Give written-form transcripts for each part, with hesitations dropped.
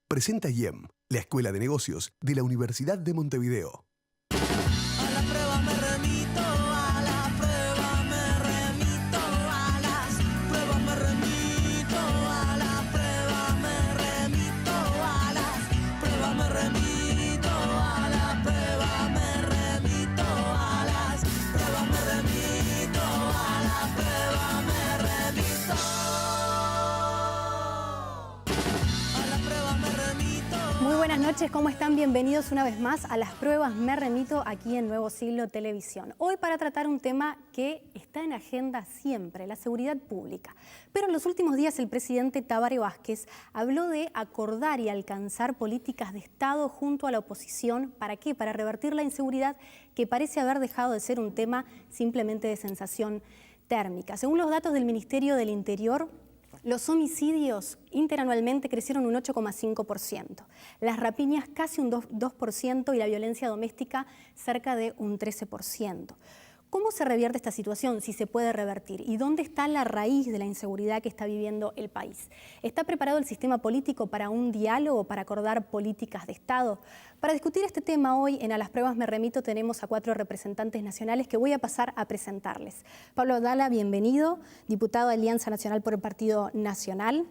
Presenta IEM, la Escuela de Negocios de la Universidad de Montevideo. A la prueba me remito, a la prueba me remito, a las pruebas me remito, a la prueba me remito, a las pruebas me remito, a la prueba me remito, a las pruebas me remito, a la prueba me remito. A la prueba me remito. Muy buenas noches, ¿cómo están? Bienvenidos una vez más a Las Pruebas Me Remito aquí en Nuevo Siglo Televisión. Hoy para tratar un tema que está en agenda siempre, la seguridad pública. Pero en los últimos días el presidente Tabaré Vázquez habló de acordar y alcanzar políticas de Estado junto a la oposición. ¿Para qué? Para revertir la inseguridad que parece haber dejado de ser un tema simplemente de sensación térmica. Según los datos del Ministerio del Interior, los homicidios interanualmente crecieron un 8,5%, las rapiñas casi un 2% y la violencia doméstica cerca de un 13%. ¿Cómo se revierte esta situación, si se puede revertir? ¿Y dónde está la raíz de la inseguridad que está viviendo el país? ¿Está preparado el sistema político para un diálogo, para acordar políticas de Estado? Para discutir este tema hoy en A las Pruebas Me Remito tenemos a 4 representantes nacionales que voy a pasar a presentarles. Pablo Abdala, bienvenido, diputado de Alianza Nacional por el Partido Nacional.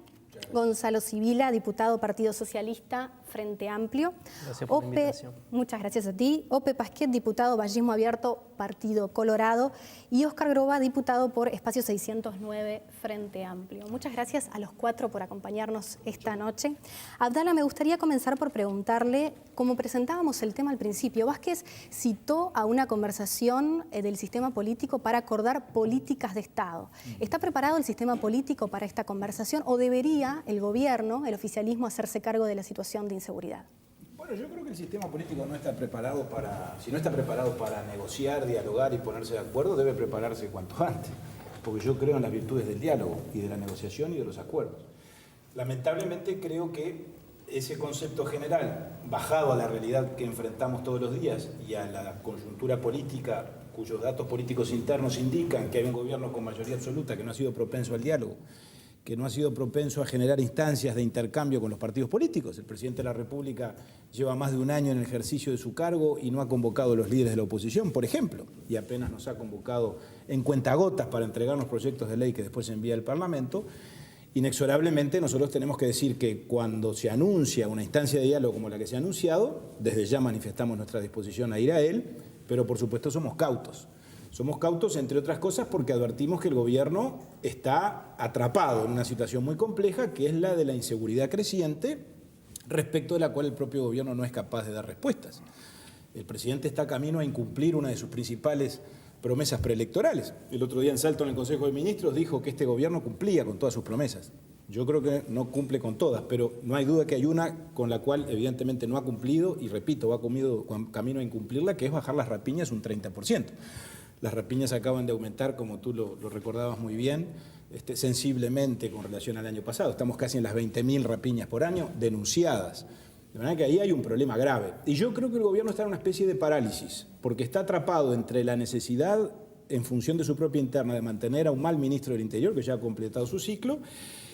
Gonzalo Sibila, diputado Partido Socialista, Frente Amplio. Gracias por la invitación. Muchas gracias a ti. Ope Pasquet, diputado Vallismo Abierto, Partido Colorado. Y Óscar Groba, diputado por Espacio 609, Frente Amplio. Muchas gracias a los 4 por acompañarnos esta noche. Abdala, me gustaría comenzar por preguntarle, como presentábamos el tema al principio, Vázquez citó a una conversación del sistema político para acordar políticas de Estado. ¿Está preparado el sistema político para esta conversación o debería el gobierno, el oficialismo, hacerse cargo de la situación de inseguridad? Bueno, yo creo que el sistema político no está preparado para, si no está preparado para negociar, dialogar y ponerse de acuerdo, debe prepararse cuanto antes, porque yo creo en las virtudes del diálogo y de la negociación y de los acuerdos. Lamentablemente creo que ese concepto general, bajado a la realidad que enfrentamos todos los días y a la coyuntura política, cuyos datos políticos internos indican que hay un gobierno con mayoría absoluta que no ha sido propenso al diálogo, que no ha sido propenso a generar instancias de intercambio con los partidos políticos. El presidente de la República lleva más de un año en el ejercicio de su cargo y no ha convocado a los líderes de la oposición, por ejemplo, y apenas nos ha convocado en cuentagotas para entregarnos proyectos de ley que después envía al Parlamento. Inexorablemente nosotros tenemos que decir que cuando se anuncia una instancia de diálogo como la que se ha anunciado, desde ya manifestamos nuestra disposición a ir a él, pero por supuesto somos cautos. Somos cautos, entre otras cosas, porque advertimos que el gobierno está atrapado en una situación muy compleja, que es la de la inseguridad creciente, respecto de la cual el propio gobierno no es capaz de dar respuestas. El presidente está camino a incumplir una de sus principales promesas preelectorales. El otro día en Salto, en el Consejo de Ministros, dijo que este gobierno cumplía con todas sus promesas. Yo creo que no cumple con todas, pero no hay duda que hay una con la cual evidentemente no ha cumplido, y repito, va camino a incumplirla, que es bajar las rapiñas un 30%. Las rapiñas acaban de aumentar, como tú lo recordabas muy bien, sensiblemente con relación al año pasado. Estamos casi en las 20.000 rapiñas por año denunciadas. De manera que ahí hay un problema grave. Y yo creo que el gobierno está en una especie de parálisis, porque está atrapado entre la necesidad, en función de su propia interna, de mantener a un mal ministro del Interior, que ya ha completado su ciclo,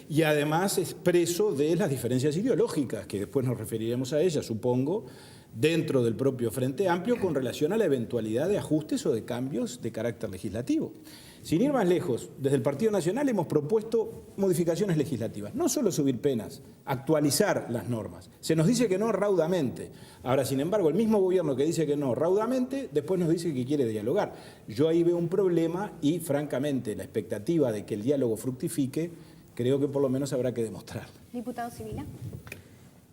y además es preso de las diferencias ideológicas, que después nos referiremos a ellas, supongo, dentro del propio Frente Amplio con relación a la eventualidad de ajustes o de cambios de carácter legislativo. Sin ir más lejos, desde el Partido Nacional hemos propuesto modificaciones legislativas, no solo subir penas, actualizar las normas. Se nos dice que no raudamente. Ahora, sin embargo, el mismo gobierno que dice que no raudamente, después nos dice que quiere dialogar. Yo ahí veo un problema y, francamente, la expectativa de que el diálogo fructifique, creo que por lo menos habrá que demostrar. Diputado Sibila.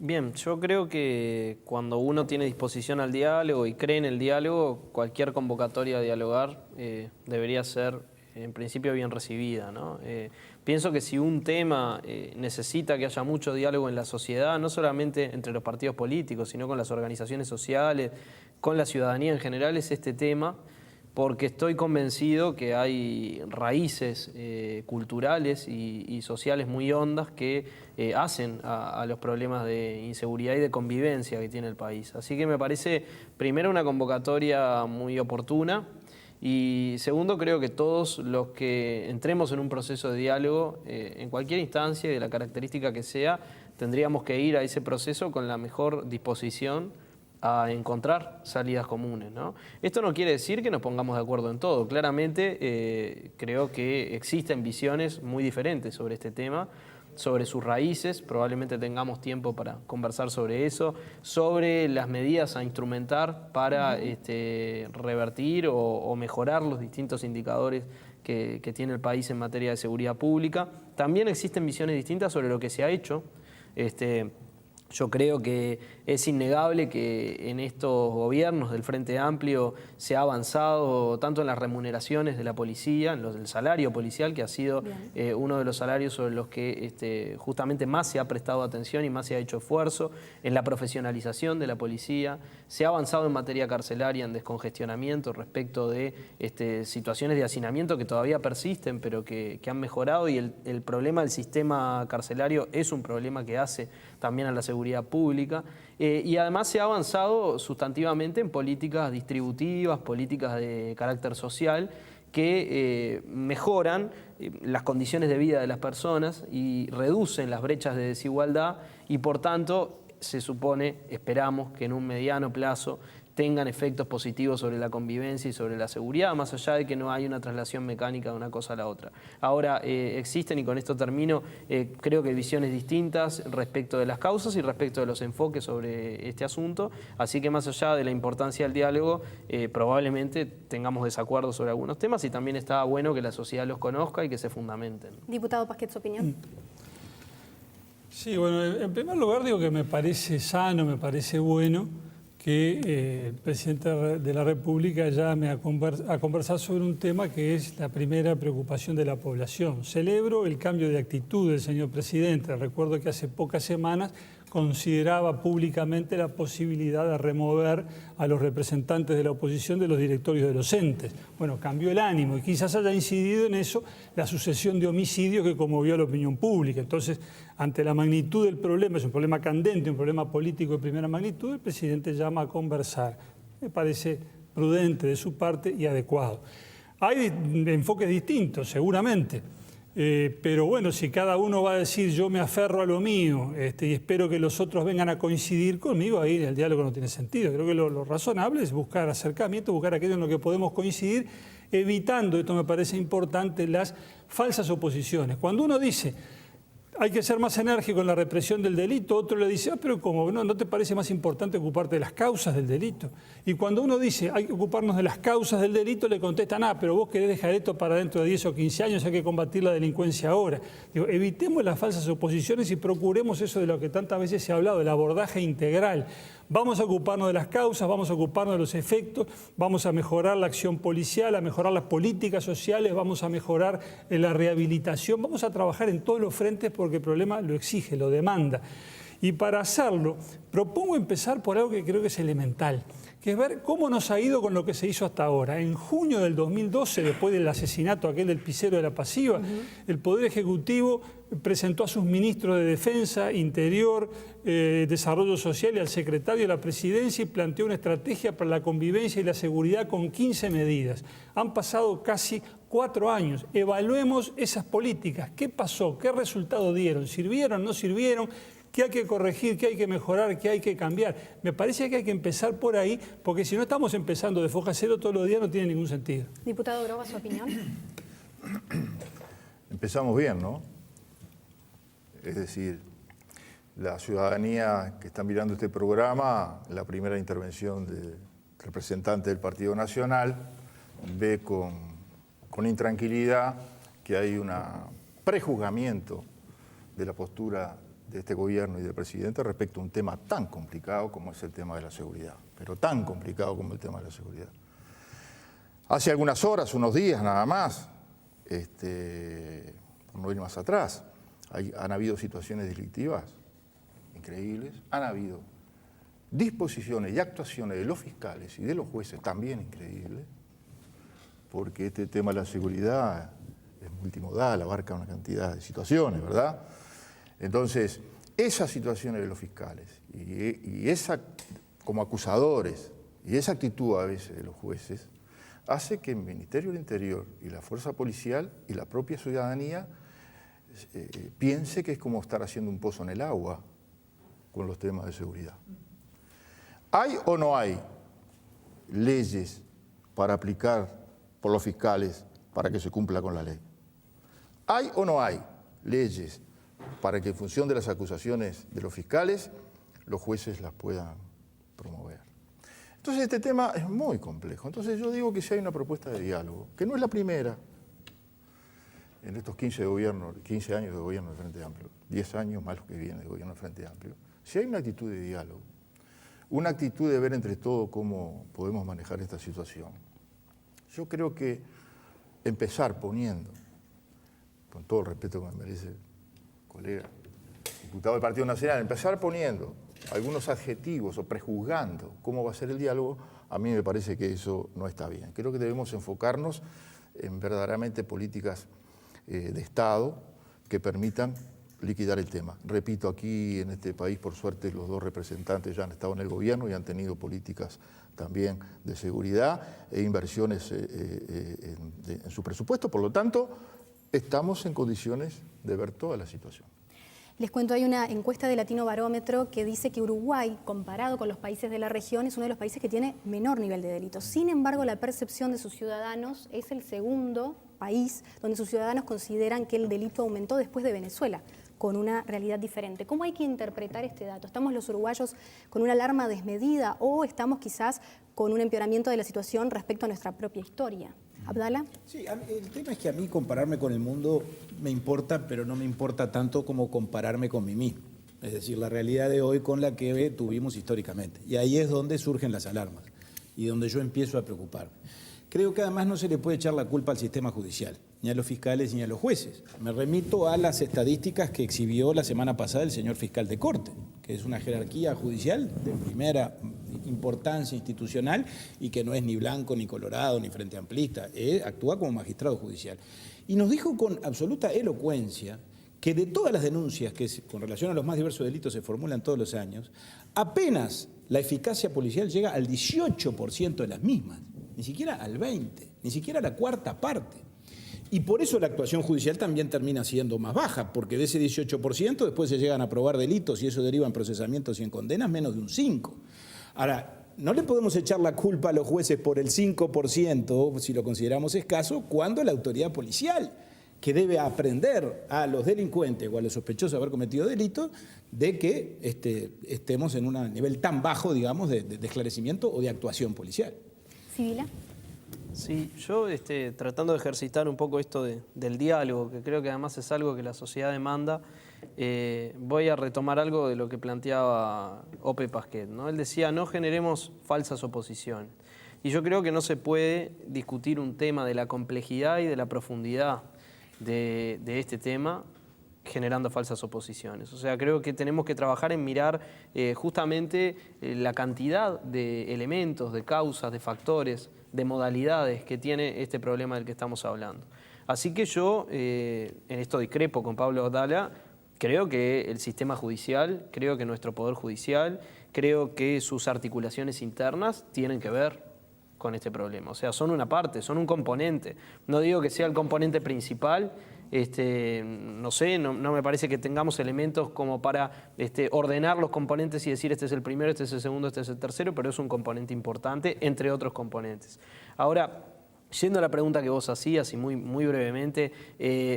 Bien, yo creo que cuando uno tiene disposición al diálogo y cree en el diálogo, cualquier convocatoria a dialogar debería ser, en principio, bien recibida, ¿no? Pienso que si un tema necesita que haya mucho diálogo en la sociedad, no solamente entre los partidos políticos, sino con las organizaciones sociales, con la ciudadanía en general, es este tema, porque estoy convencido que hay raíces culturales y sociales muy hondas que hacen a los problemas de inseguridad y de convivencia que tiene el país. Así que me parece, primero, una convocatoria muy oportuna, y segundo, creo que todos los que entremos en un proceso de diálogo, en cualquier instancia y de la característica que sea, tendríamos que ir a ese proceso con la mejor disposición a encontrar salidas comunes, ¿no? Esto no quiere decir que nos pongamos de acuerdo en todo. Claramente creo que existen visiones muy diferentes sobre este tema, sobre sus raíces, probablemente tengamos tiempo para conversar sobre eso, sobre las medidas a instrumentar para revertir o mejorar los distintos indicadores que tiene el país en materia de seguridad pública. También existen visiones distintas sobre lo que se ha hecho. Yo creo que es innegable que en estos gobiernos del Frente Amplio se ha avanzado tanto en las remuneraciones de la policía, en el salario policial, que ha sido uno de los salarios sobre los que justamente más se ha prestado atención y más se ha hecho esfuerzo, en la profesionalización de la policía. Se ha avanzado en materia carcelaria, en descongestionamiento respecto de situaciones de hacinamiento que todavía persisten, pero que han mejorado, y el problema del sistema carcelario es un problema que hace también a la seguridad pública, y además se ha avanzado sustantivamente en políticas distributivas, políticas de carácter social que mejoran las condiciones de vida de las personas y reducen las brechas de desigualdad, y por tanto se supone, esperamos, que en un mediano plazo tengan efectos positivos sobre la convivencia y sobre la seguridad, más allá de que no hay una traslación mecánica de una cosa a la otra. Ahora, existen, y con esto termino, creo que visiones distintas respecto de las causas y respecto de los enfoques sobre este asunto, así que más allá de la importancia del diálogo, probablemente tengamos desacuerdos sobre algunos temas, y también está bueno que la sociedad los conozca y que se fundamenten. Diputado Pasquet, ¿su opinión? Sí, bueno, en primer lugar digo que me parece sano, me parece bueno que el presidente de la República llame a conversar sobre un tema que es la primera preocupación de la población. Celebro el cambio de actitud del señor presidente. Recuerdo que hace pocas semanas consideraba públicamente la posibilidad de remover a los representantes de la oposición de los directorios de los entes. Bueno, cambió el ánimo y quizás haya incidido en eso la sucesión de homicidios que conmovió a la opinión pública. Entonces, ante la magnitud del problema, es un problema candente, un problema político de primera magnitud, el presidente llama a conversar. Me parece prudente de su parte y adecuado. Hay enfoques distintos, seguramente. Pero bueno, si cada uno va a decir yo me aferro a lo mío y espero que los otros vengan a coincidir conmigo, ahí el diálogo no tiene sentido. Creo que lo razonable es buscar acercamiento, buscar aquello en lo que podemos coincidir, evitando, esto me parece importante, las falsas oposiciones. Cuando uno dice hay que ser más enérgico en la represión del delito, otro le dice, pero ¿cómo? ¿No te parece más importante ocuparte de las causas del delito? Y cuando uno dice hay que ocuparnos de las causas del delito, le contestan, pero vos querés dejar esto para dentro de 10 o 15 años, hay que combatir la delincuencia ahora. Digo, evitemos las falsas oposiciones y procuremos eso de lo que tantas veces se ha hablado, el abordaje integral. Vamos a ocuparnos de las causas, vamos a ocuparnos de los efectos, vamos a mejorar la acción policial, a mejorar las políticas sociales, vamos a mejorar la rehabilitación, vamos a trabajar en todos los frentes porque el problema lo exige, lo demanda. Y para hacerlo, propongo empezar por algo que creo que es elemental, que es ver cómo nos ha ido con lo que se hizo hasta ahora. En junio del 2012, después del asesinato aquel del pisero de La Pasiva, el Poder Ejecutivo presentó a sus ministros de Defensa, Interior, Desarrollo Social y al secretario de la Presidencia y planteó una estrategia para la convivencia y la seguridad con 15 medidas. Han pasado casi 4 años. Evaluemos esas políticas. ¿Qué pasó? ¿Qué resultado dieron? ¿Sirvieron? ¿No sirvieron? ¿Qué hay que corregir? ¿Qué hay que mejorar? ¿Qué hay que cambiar? Me parece que hay que empezar por ahí, porque si no estamos empezando de foja cero todos los días no tiene ningún sentido. Diputado Groba, ¿su opinión? Empezamos bien, ¿no? Es decir, la ciudadanía que está mirando este programa, la primera intervención del representante del Partido Nacional, ve con intranquilidad que hay un prejuzgamiento de la postura de este gobierno y del presidente respecto a un tema tan complicado como es el tema de la seguridad, pero tan complicado como el tema de la seguridad. Hace algunas horas, unos días nada más, por no ir más atrás, han habido situaciones delictivas increíbles, han habido disposiciones y actuaciones de los fiscales y de los jueces también increíbles, porque este tema de la seguridad es multimodal, abarca una cantidad de situaciones, ¿verdad? Entonces, esas situaciones de los fiscales y esa, como acusadores, y esa actitud a veces de los jueces, hace que el Ministerio del Interior y la Fuerza Policial y la propia ciudadanía piense que es como estar haciendo un pozo en el agua con los temas de seguridad. ¿Hay o no hay leyes para aplicar por los fiscales para que se cumpla con la ley? ¿Hay o no hay leyes para que en función de las acusaciones de los fiscales los jueces las puedan promover? Entonces este tema es muy complejo. Entonces yo digo que si hay una propuesta de diálogo, que no es la primera en estos 15 años de gobierno del Frente Amplio, 10 años más los que vienen de gobierno del Frente Amplio, si hay una actitud de diálogo, una actitud de ver entre todos cómo podemos manejar esta situación, yo creo que empezar poniendo, con todo el respeto que me merece el colega, diputado del Partido Nacional, empezar poniendo algunos adjetivos o prejuzgando cómo va a ser el diálogo, a mí me parece que eso no está bien. Creo que debemos enfocarnos en verdaderamente políticas de Estado que permitan liquidar el tema. Repito, aquí en este país, por suerte, los dos representantes ya han estado en el gobierno y han tenido políticas también de seguridad e inversiones en su presupuesto. Por lo tanto, estamos en condiciones de ver toda la situación. Les cuento, hay una encuesta de Latino Barómetro que dice que Uruguay, comparado con los países de la región, es uno de los países que tiene menor nivel de delitos. Sin embargo, la percepción de sus ciudadanos es el segundo país donde sus ciudadanos consideran que el delito aumentó después de Venezuela, con una realidad diferente. ¿Cómo hay que interpretar este dato? ¿Estamos los uruguayos con una alarma desmedida o estamos quizás con un empeoramiento de la situación respecto a nuestra propia historia? ¿Abdala? Sí, el tema es que a mí compararme con el mundo me importa, pero no me importa tanto como compararme con mí mismo. Es decir, la realidad de hoy con la que tuvimos históricamente. Y ahí es donde surgen las alarmas y donde yo empiezo a preocuparme. Creo que además no se le puede echar la culpa al sistema judicial, ni a los fiscales ni a los jueces. Me remito a las estadísticas que exhibió la semana pasada el señor fiscal de Corte, que es una jerarquía judicial de primera importancia institucional y que no es ni blanco, ni colorado, ni frente amplista, actúa como magistrado judicial. Y nos dijo con absoluta elocuencia que de todas las denuncias que con relación a los más diversos delitos se formulan todos los años, apenas la eficacia policial llega al 18% de las mismas, ni siquiera al 20%, ni siquiera a la cuarta parte. Y por eso la actuación judicial también termina siendo más baja, porque de ese 18% después se llegan a probar delitos y eso deriva en procesamientos y en condenas menos de un 5%. Ahora, no le podemos echar la culpa a los jueces por el 5%, si lo consideramos escaso, cuando la autoridad policial, que debe aprender a los delincuentes o a los sospechosos de haber cometido delitos, de que estemos en un nivel tan bajo, digamos, de esclarecimiento o de actuación policial. ¿Sibila? Sí, yo tratando de ejercitar un poco esto del diálogo, que creo que además es algo que la sociedad demanda, voy a retomar algo de lo que planteaba Ope Pasquet, ¿no? Él decía, no generemos falsas oposiciones. Y yo creo que no se puede discutir un tema de la complejidad y de la profundidad de este tema generando falsas oposiciones. O sea, creo que tenemos que trabajar en mirar justamente la cantidad de elementos, de causas, de factores, de modalidades que tiene este problema del que estamos hablando. Así que yo, en esto discrepo con Pablo Abdala, creo que el sistema judicial, creo que nuestro poder judicial, creo que sus articulaciones internas tienen que ver con este problema. O sea, son una parte, son un componente. No digo que sea el componente principal, no sé, no me parece que tengamos elementos como para ordenar los componentes y decir este es el primero, este es el segundo, este es el tercero, pero es un componente importante, entre otros componentes. Ahora, yendo a la pregunta que vos hacías y muy brevemente,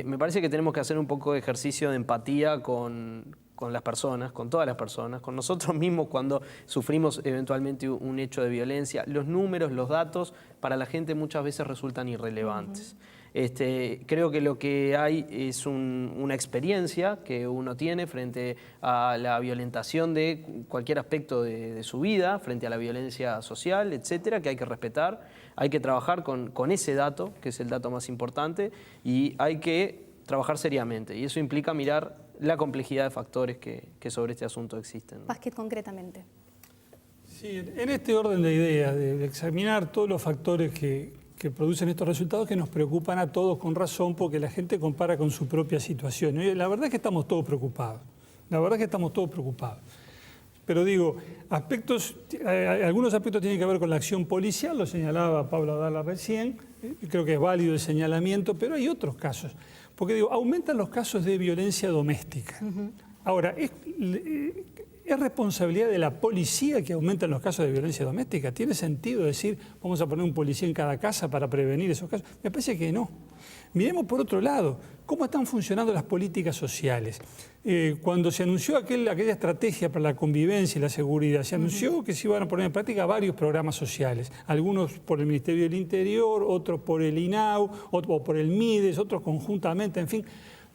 me parece que tenemos que hacer un poco de ejercicio de empatía con las personas, con todas las personas, con nosotros mismos cuando sufrimos eventualmente un hecho de violencia. Los números, los datos, para la gente muchas veces resultan irrelevantes. Creo que lo que hay es una experiencia que uno tiene frente a la violentación de cualquier aspecto de su vida, frente a la violencia social, etcétera, que hay que respetar. Hay que trabajar con ese dato, que es el dato más importante, y hay que trabajar seriamente. Y eso implica mirar la complejidad de factores que sobre este asunto existen, ¿no? Pasquet, concretamente. Sí, en este orden de ideas, de examinar todos los factores que producen estos resultados que nos preocupan a todos con razón, porque la gente compara con su propia situación. Y la verdad es que estamos todos preocupados. Pero digo, algunos aspectos tienen que ver con la acción policial, lo señalaba Pablo Abdala recién, creo que es válido el señalamiento, pero hay otros casos. Porque digo, aumentan los casos de violencia doméstica. Ahora, ¿es responsabilidad de la policía que aumentan los casos de violencia doméstica? ¿Tiene sentido decir, vamos a poner un policía en cada casa para prevenir esos casos? Me parece que no. Miremos por otro lado, ¿cómo están funcionando las políticas sociales? Cuando se anunció aquella estrategia para la convivencia y la seguridad, se anunció que se iban a poner en práctica varios programas sociales, algunos por el Ministerio del Interior, otros por el INAU, otros por el MIDES, otros conjuntamente, en fin.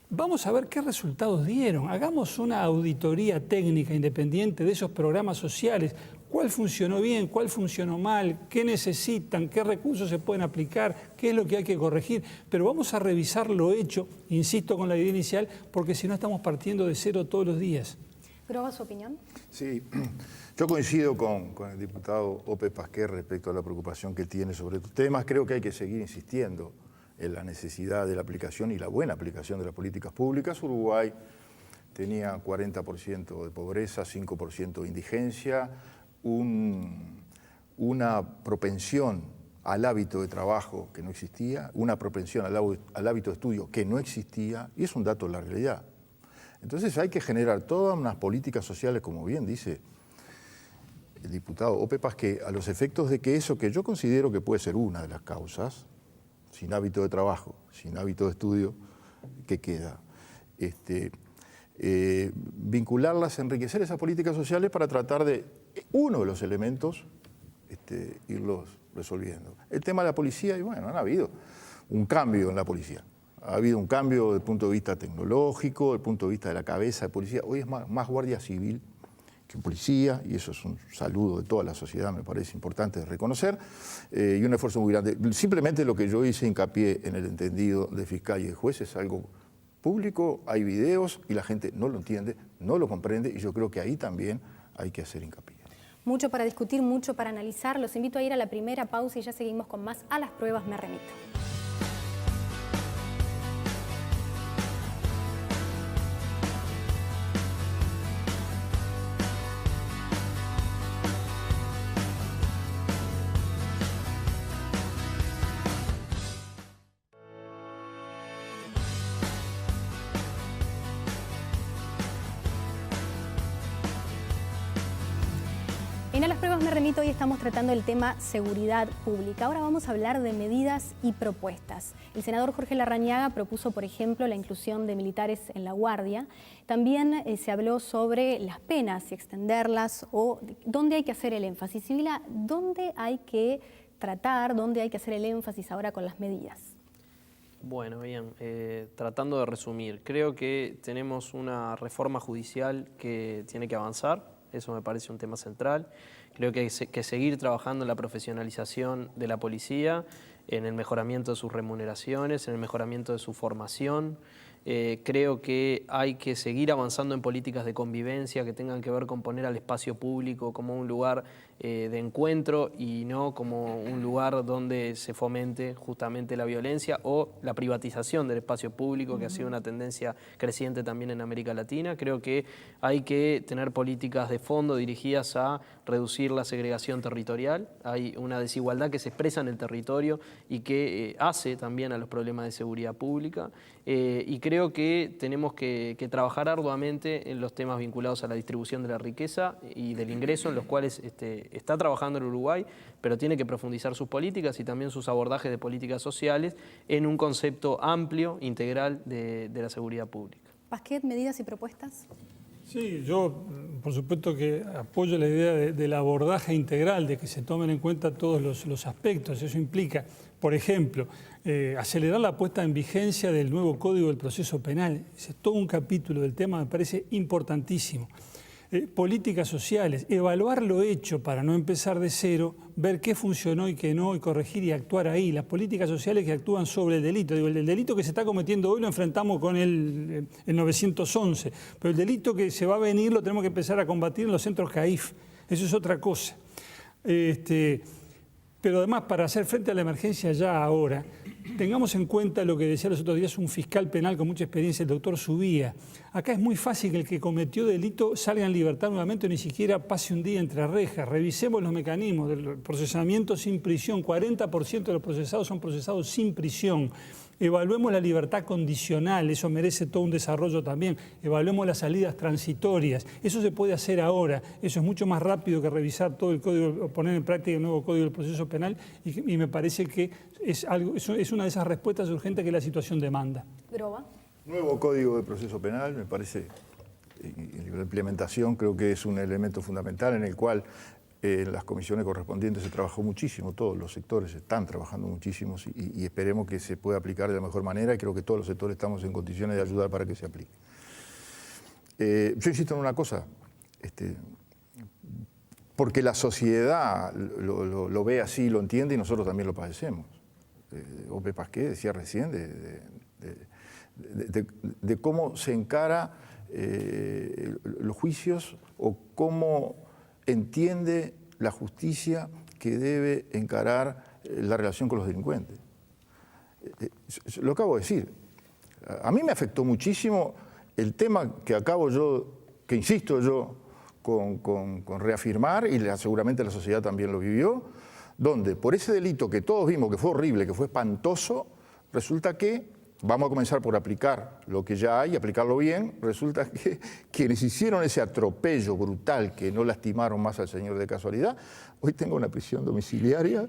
Vamos a ver qué resultados dieron. Hagamos una auditoría técnica independiente de esos programas sociales. ¿Cuál funcionó bien? ¿Cuál funcionó mal? ¿Qué necesitan? ¿Qué recursos se pueden aplicar? ¿Qué es lo que hay que corregir? Pero vamos a revisar lo hecho, insisto con la idea inicial, porque si no estamos partiendo de cero todos los días. ¿Groba su opinión? Sí, yo coincido con el diputado Ope Pasquer respecto a la preocupación que tiene sobre estos temas. Creo que hay que seguir insistiendo en la necesidad de la aplicación y la buena aplicación de las políticas públicas. Uruguay tenía 40% de pobreza, 5% de indigencia, una propensión al hábito de trabajo que no existía, una propensión al hábito de estudio que no existía, y es un dato de la realidad. Entonces hay que generar todas unas políticas sociales, como bien dice el diputado Ope Pasquer, a los efectos de que eso que yo considero que puede ser una de las causas, sin hábito de trabajo, sin hábito de estudio, ¿qué queda? Vincularlas, enriquecer esas políticas sociales para tratar de, uno de los elementos, irlos resolviendo. El tema de la policía, y bueno, ha habido un cambio en la policía. Ha habido un cambio desde el punto de vista tecnológico, desde el punto de vista de la cabeza de policía. Hoy es más guardia civil que policía, y eso es un saludo de toda la sociedad, me parece importante de reconocer, y un esfuerzo muy grande. Simplemente lo que yo hice hincapié en el entendido de fiscal y de juez es algo público, hay videos y la gente no lo entiende, no lo comprende, y yo creo que ahí también hay que hacer hincapié. Mucho para discutir, mucho para analizar. Los invito a ir a la primera pausa y ya seguimos con más A las Pruebas Me Remito. En A las Pruebas Me Remito hoy estamos tratando el tema seguridad pública. Ahora vamos a hablar de medidas y propuestas. El senador Jorge Larrañaga propuso, por ejemplo, la inclusión de militares en la guardia. También se habló sobre las penas y extenderlas o dónde hay que hacer el énfasis. Sibila, ¿dónde hay que tratar, dónde hay que hacer el énfasis ahora con las medidas? Bueno, bien, tratando de resumir, creo que tenemos una reforma judicial que tiene que avanzar. Eso me parece un tema central. Creo que hay que seguir trabajando en la profesionalización de la policía, en el mejoramiento de sus remuneraciones, en el mejoramiento de su formación. Creo que hay que seguir avanzando en políticas de convivencia que tengan que ver con poner al espacio público como un lugar de encuentro y no como un lugar donde se fomente justamente la violencia o la privatización del espacio público, que ha sido una tendencia creciente también en América Latina. Creo que hay que tener políticas de fondo dirigidas a reducir la segregación territorial. Hay una desigualdad que se expresa en el territorio y que hace también a los problemas de seguridad pública. Y creo que tenemos que trabajar arduamente en los temas vinculados a la distribución de la riqueza y del ingreso, en los cuales está trabajando el Uruguay, pero tiene que profundizar sus políticas y también sus abordajes de políticas sociales en un concepto amplio, integral de la seguridad pública. Pasquet, ¿medidas y propuestas? Sí, yo por supuesto que apoyo la idea del abordaje integral, de que se tomen en cuenta todos los aspectos. Eso implica, por ejemplo, acelerar la puesta en vigencia del nuevo Código del Proceso Penal. Ese es todo un capítulo del tema, me parece importantísimo. Políticas sociales, evaluar lo hecho para no empezar de cero, ver qué funcionó y qué no, y corregir y actuar ahí. Las políticas sociales que actúan sobre el delito. Digo, el delito que se está cometiendo hoy lo enfrentamos con el 911, pero el delito que se va a venir lo tenemos que empezar a combatir en los centros CAIF. Eso es otra cosa. Pero además, para hacer frente a la emergencia ya ahora, tengamos en cuenta lo que decía los otros días un fiscal penal con mucha experiencia, el doctor Subía. Acá es muy fácil que el que cometió delito salga en libertad nuevamente, ni siquiera pase un día entre rejas. Revisemos los mecanismos del procesamiento sin prisión. 40% de los procesados son procesados sin prisión. Evaluemos la libertad condicional, eso merece todo un desarrollo también. Evaluemos las salidas transitorias. Eso se puede hacer ahora. Eso es mucho más rápido que revisar todo el código, o poner en práctica el nuevo Código del Proceso Penal, y me parece que es una de esas respuestas urgentes que la situación demanda. Groba. Nuevo Código de Proceso Penal, me parece, y la implementación creo que es un elemento fundamental en el cual en las comisiones correspondientes se trabajó muchísimo, todos los sectores están trabajando muchísimo y esperemos que se pueda aplicar de la mejor manera, y creo que todos los sectores estamos en condiciones de ayudar para que se aplique. Yo insisto en una cosa, porque la sociedad lo ve así, lo entiende, y nosotros también lo padecemos. Ope Pasquet decía recién de cómo se encara los juicios o cómo entiende la justicia que debe encarar la relación con los delincuentes. Lo acabo de decir. A mí me afectó muchísimo el tema que insisto yo con reafirmar, y seguramente la sociedad también lo vivió, donde por ese delito que todos vimos que fue horrible, que fue espantoso, resulta que vamos a comenzar por aplicar lo que ya hay, aplicarlo bien. Resulta que quienes hicieron ese atropello brutal, que no lastimaron más al señor de casualidad, hoy tengo una prisión domiciliaria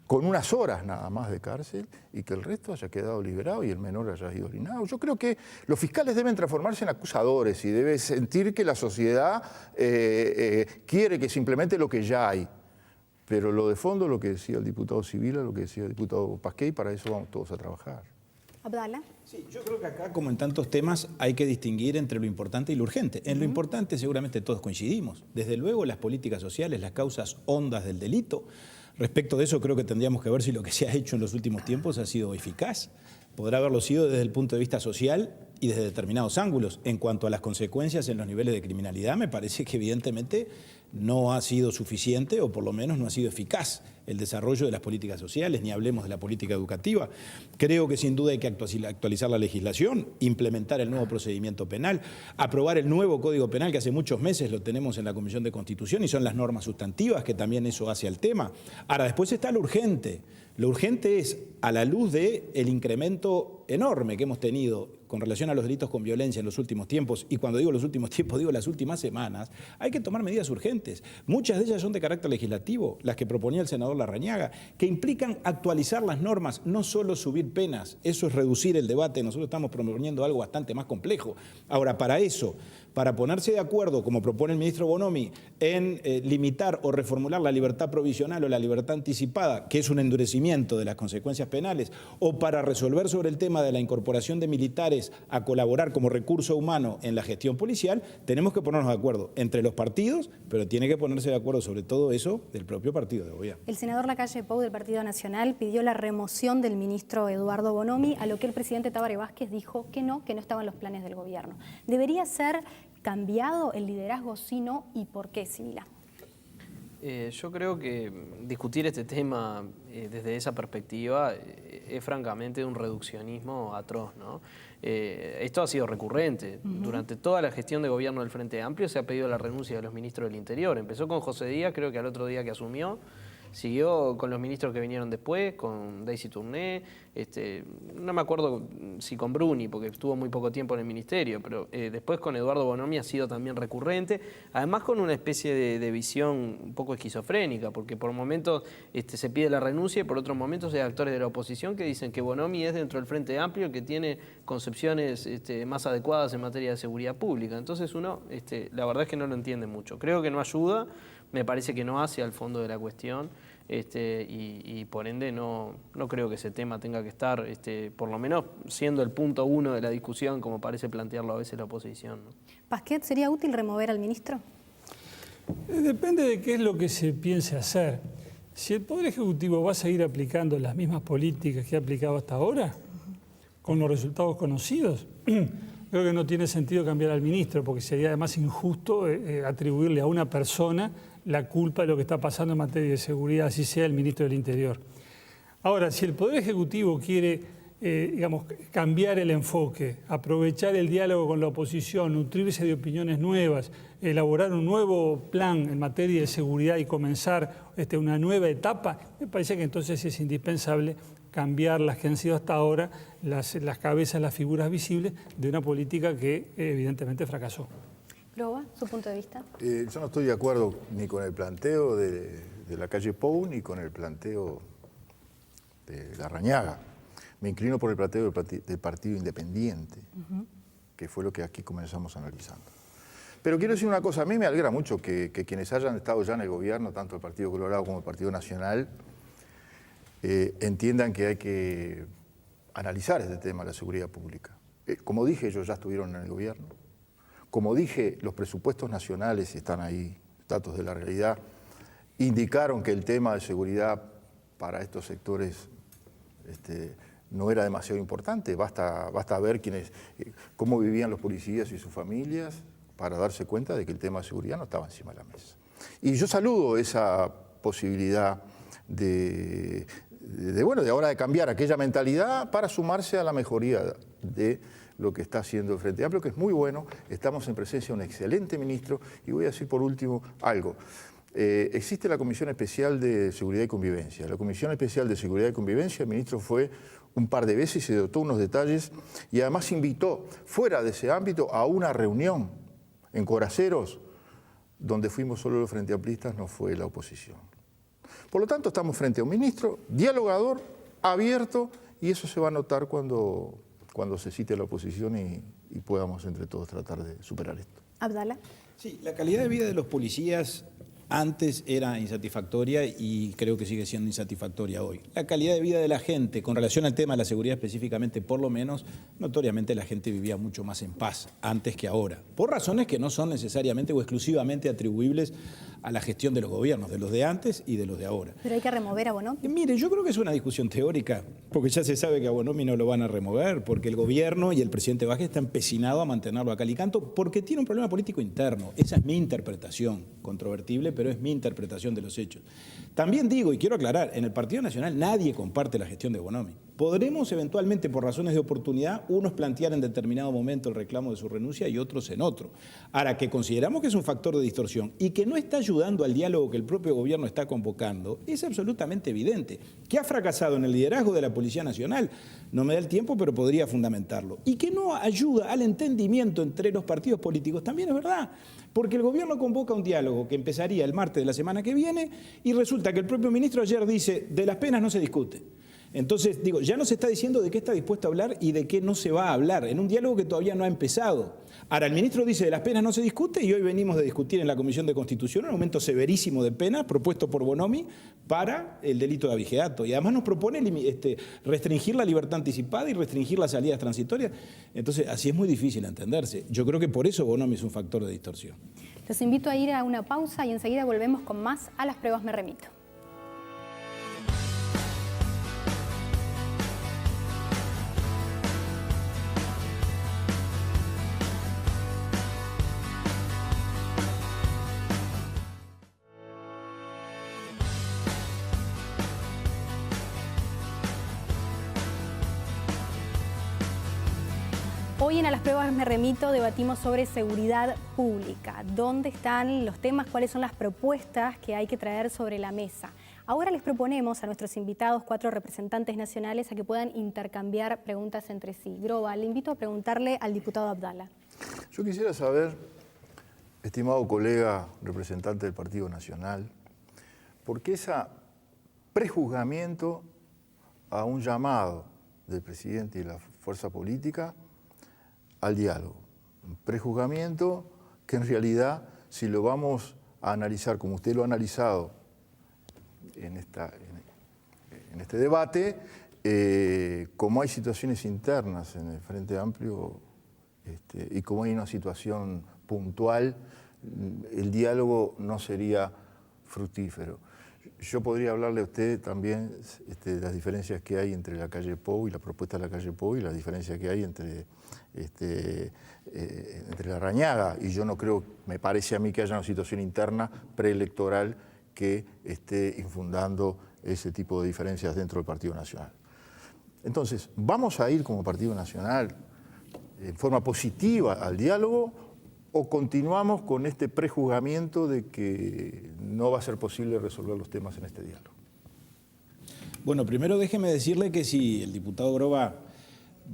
con unas horas nada más de cárcel, y que el resto haya quedado liberado y el menor haya ido orinado. Yo creo que los fiscales deben transformarse en acusadores y deben sentir que la sociedad quiere que se implemente lo que ya hay. Pero lo de fondo, lo que decía el diputado Sibila, lo que decía el diputado Pasquet, y para eso vamos todos a trabajar. Abdala. Sí, yo creo que acá, como en tantos temas, hay que distinguir entre lo importante y lo urgente. En lo importante seguramente todos coincidimos. Desde luego las políticas sociales, las causas hondas del delito. Respecto de eso creo que tendríamos que ver si lo que se ha hecho en los últimos tiempos ha sido eficaz. Podrá haberlo sido desde el punto de vista social y desde determinados ángulos. En cuanto a las consecuencias en los niveles de criminalidad, me parece que evidentemente no ha sido suficiente, o por lo menos no ha sido eficaz el desarrollo de las políticas sociales, ni hablemos de la política educativa. Creo que sin duda hay que actualizar la legislación, implementar el nuevo procedimiento penal, aprobar el nuevo Código Penal, que hace muchos meses lo tenemos en la Comisión de Constitución, y son las normas sustantivas, que también eso hace al tema. Ahora, después está lo urgente. Lo urgente es, a la luz del incremento enorme que hemos tenido con relación a los delitos con violencia en los últimos tiempos, y cuando digo los últimos tiempos digo las últimas semanas, hay que tomar medidas urgentes. Muchas de ellas son de carácter legislativo, las que proponía el senador Larrañaga, que implican actualizar las normas, no solo subir penas. Eso es reducir el debate. Nosotros estamos proponiendo algo bastante más complejo. Ahora, para eso, para ponerse de acuerdo, como propone el ministro Bonomi, en limitar o reformular la libertad provisional o la libertad anticipada, que es un endurecimiento de las consecuencias penales, o para resolver sobre el tema de la incorporación de militares a colaborar como recurso humano en la gestión policial, tenemos que ponernos de acuerdo entre los partidos, pero tiene que ponerse de acuerdo sobre todo eso del propio partido de gobierno. El senador Lacalle Pou del Partido Nacional pidió la remoción del ministro Eduardo Bonomi, a lo que el presidente Tabaré Vázquez dijo que no estaban los planes del gobierno. ¿Debería ser cambiado el liderazgo, sí, no, y por qué, Sibila? Yo creo que discutir este tema desde esa perspectiva es francamente un reduccionismo atroz, ¿no? Esto ha sido recurrente. Durante toda la gestión de gobierno del Frente Amplio se ha pedido la renuncia de los ministros del Interior. Empezó con José Díaz, creo que al otro día que asumió. Siguió con los ministros que vinieron después, con Daisy Tourné, no me acuerdo si con Bruni, porque estuvo muy poco tiempo en el ministerio, pero después con Eduardo Bonomi ha sido también recurrente, además con una especie de visión un poco esquizofrénica, porque por momentos se pide la renuncia y por otros momentos hay actores de la oposición que dicen que Bonomi es dentro del Frente Amplio el que tiene concepciones más adecuadas en materia de seguridad pública. Entonces uno, la verdad es que no lo entiende mucho. Creo que no ayuda. Me parece que no hace al fondo de la cuestión y por ende no creo que ese tema tenga que estar, por lo menos siendo el punto uno de la discusión, como parece plantearlo a veces la oposición, ¿no? ¿Pasquet, sería útil remover al ministro? Depende de qué es lo que se piense hacer. Si el Poder Ejecutivo va a seguir aplicando las mismas políticas que ha aplicado hasta ahora, con los resultados conocidos, creo que no tiene sentido cambiar al ministro, porque sería además injusto atribuirle a una persona la culpa de lo que está pasando en materia de seguridad, así sea el ministro del Interior. Ahora, si el Poder Ejecutivo quiere digamos, cambiar el enfoque, aprovechar el diálogo con la oposición, nutrirse de opiniones nuevas, elaborar un nuevo plan en materia de seguridad y comenzar una nueva etapa, me parece que entonces es indispensable cambiar las que han sido hasta ahora las cabezas, las figuras visibles de una política que evidentemente fracasó. Groba, su punto de vista. Yo no estoy de acuerdo ni con el planteo de la calle Pou ni con el planteo de Larrañaga. Me inclino por el planteo del Partido Independiente, que fue lo que aquí comenzamos analizando. Pero quiero decir una cosa, a mí me alegra mucho que quienes hayan estado ya en el gobierno, tanto el Partido Colorado como el Partido Nacional, entiendan que hay que analizar este tema de la seguridad pública. Como dije, ellos ya estuvieron en el gobierno. Como dije, los presupuestos nacionales, están ahí, datos de la realidad, indicaron que el tema de seguridad para estos sectores no era demasiado importante. Basta ver cómo vivían los policías y sus familias para darse cuenta de que el tema de seguridad no estaba encima de la mesa. Y yo saludo esa posibilidad de ahora de cambiar aquella mentalidad para sumarse a la mejoría de lo que está haciendo el Frente Amplio, que es muy bueno. Estamos en presencia de un excelente ministro. Y voy a decir por último algo. Existe la Comisión Especial de Seguridad y Convivencia. La Comisión Especial de Seguridad y Convivencia, el ministro fue un par de veces y se dotó unos detalles y además invitó fuera de ese ámbito a una reunión en Coraceros, donde fuimos solo los frente amplistas, no fue la oposición. Por lo tanto, estamos frente a un ministro dialogador, abierto, y eso se va a notar cuando se cite a la oposición y podamos entre todos tratar de superar esto. Abdala. Sí, la calidad de vida de los policías antes era insatisfactoria y creo que sigue siendo insatisfactoria hoy. La calidad de vida de la gente, con relación al tema de la seguridad específicamente, por lo menos, notoriamente la gente vivía mucho más en paz antes que ahora, por razones que no son necesariamente o exclusivamente atribuibles a la gestión de los gobiernos, de los de antes y de los de ahora. Pero hay que remover a Bonomi. Mire, yo creo que es una discusión teórica, porque ya se sabe que a Bonomi no lo van a remover, porque el gobierno y el presidente Vázquez está empecinado a mantenerlo a cal y canto, porque tiene un problema político interno. Esa es mi interpretación, controvertible, pero es mi interpretación de los hechos. También digo, y quiero aclarar, en el Partido Nacional nadie comparte la gestión de Bonomi. Podremos eventualmente, por razones de oportunidad, unos plantear en determinado momento el reclamo de su renuncia y otros en otro. Ahora, que consideramos que es un factor de distorsión y que no está ayudando al diálogo que el propio gobierno está convocando, es absolutamente evidente. Que ha fracasado en el liderazgo de la Policía Nacional, no me da el tiempo, pero podría fundamentarlo. Y que no ayuda al entendimiento entre los partidos políticos, también es verdad. Porque el gobierno convoca un diálogo que empezaría el martes de la semana que viene y resulta que el propio ministro ayer dice, de las penas no se discute. Entonces, digo, ya nos está diciendo de qué está dispuesto a hablar y de qué no se va a hablar, en un diálogo que todavía no ha empezado. Ahora, el ministro dice de las penas no se discute y hoy venimos de discutir en la Comisión de Constitución un aumento severísimo de pena propuesto por Bonomi para el delito de abigeato. Y además nos propone restringir la libertad anticipada y restringir las salidas transitorias. Entonces, así es muy difícil entenderse. Yo creo que por eso Bonomi es un factor de distorsión. Los invito a ir a una pausa y enseguida volvemos con más A las Pruebas Me Remito. Hoy en A las Pruebas Me Remito debatimos sobre seguridad pública. ¿Dónde están los temas? ¿Cuáles son las propuestas que hay que traer sobre la mesa? Ahora les proponemos a nuestros invitados, 4 representantes nacionales, a que puedan intercambiar preguntas entre sí. Groba, le invito a preguntarle al diputado Abdala. Yo quisiera saber, estimado colega representante del Partido Nacional, ¿por qué ese prejuzgamiento a un llamado del presidente y la fuerza política al diálogo? Un prejuzgamiento que en realidad, si lo vamos a analizar como usted lo ha analizado en este debate, como hay situaciones internas en el Frente Amplio y como hay una situación puntual, el diálogo no sería fructífero. Yo podría hablarle a usted también de las diferencias que hay entre la calle Pou y la propuesta de la calle Pou y las diferencias que hay entre Larrañaga. Y yo no creo, me parece a mí que haya una situación interna preelectoral que esté infundando ese tipo de diferencias dentro del Partido Nacional. Entonces, ¿vamos a ir como Partido Nacional en forma positiva al diálogo o continuamos con este prejuzgamiento de que no va a ser posible resolver los temas en este diálogo? Bueno, primero déjeme decirle que si el diputado Groba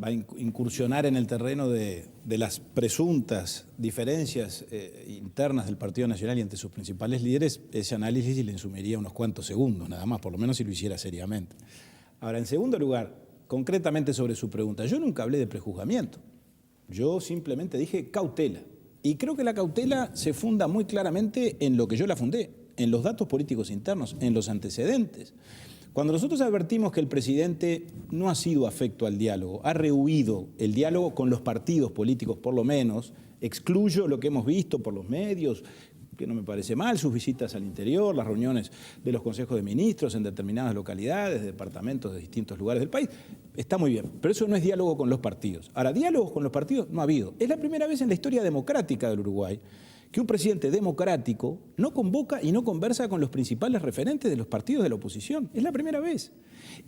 va a incursionar en el terreno de las presuntas diferencias internas del Partido Nacional y entre sus principales líderes, ese análisis le insumiría unos cuantos segundos, nada más, por lo menos si lo hiciera seriamente. Ahora, en segundo lugar, concretamente sobre su pregunta, yo nunca hablé de prejuzgamiento, yo simplemente dije cautela. Y creo que la cautela se funda muy claramente en lo que yo la fundé, en los datos políticos internos, en los antecedentes. Cuando nosotros advertimos que el presidente no ha sido afecto al diálogo, ha rehuido el diálogo con los partidos políticos por lo menos, excluyo lo que hemos visto por los medios, que no me parece mal, sus visitas al interior, las reuniones de los consejos de ministros en determinadas localidades, departamentos de distintos lugares del país, está muy bien, pero eso no es diálogo con los partidos. Ahora, diálogos con los partidos no ha habido. Es la primera vez en la historia democrática del Uruguay que un presidente democrático no convoca y no conversa con los principales referentes de los partidos de la oposición. Es la primera vez.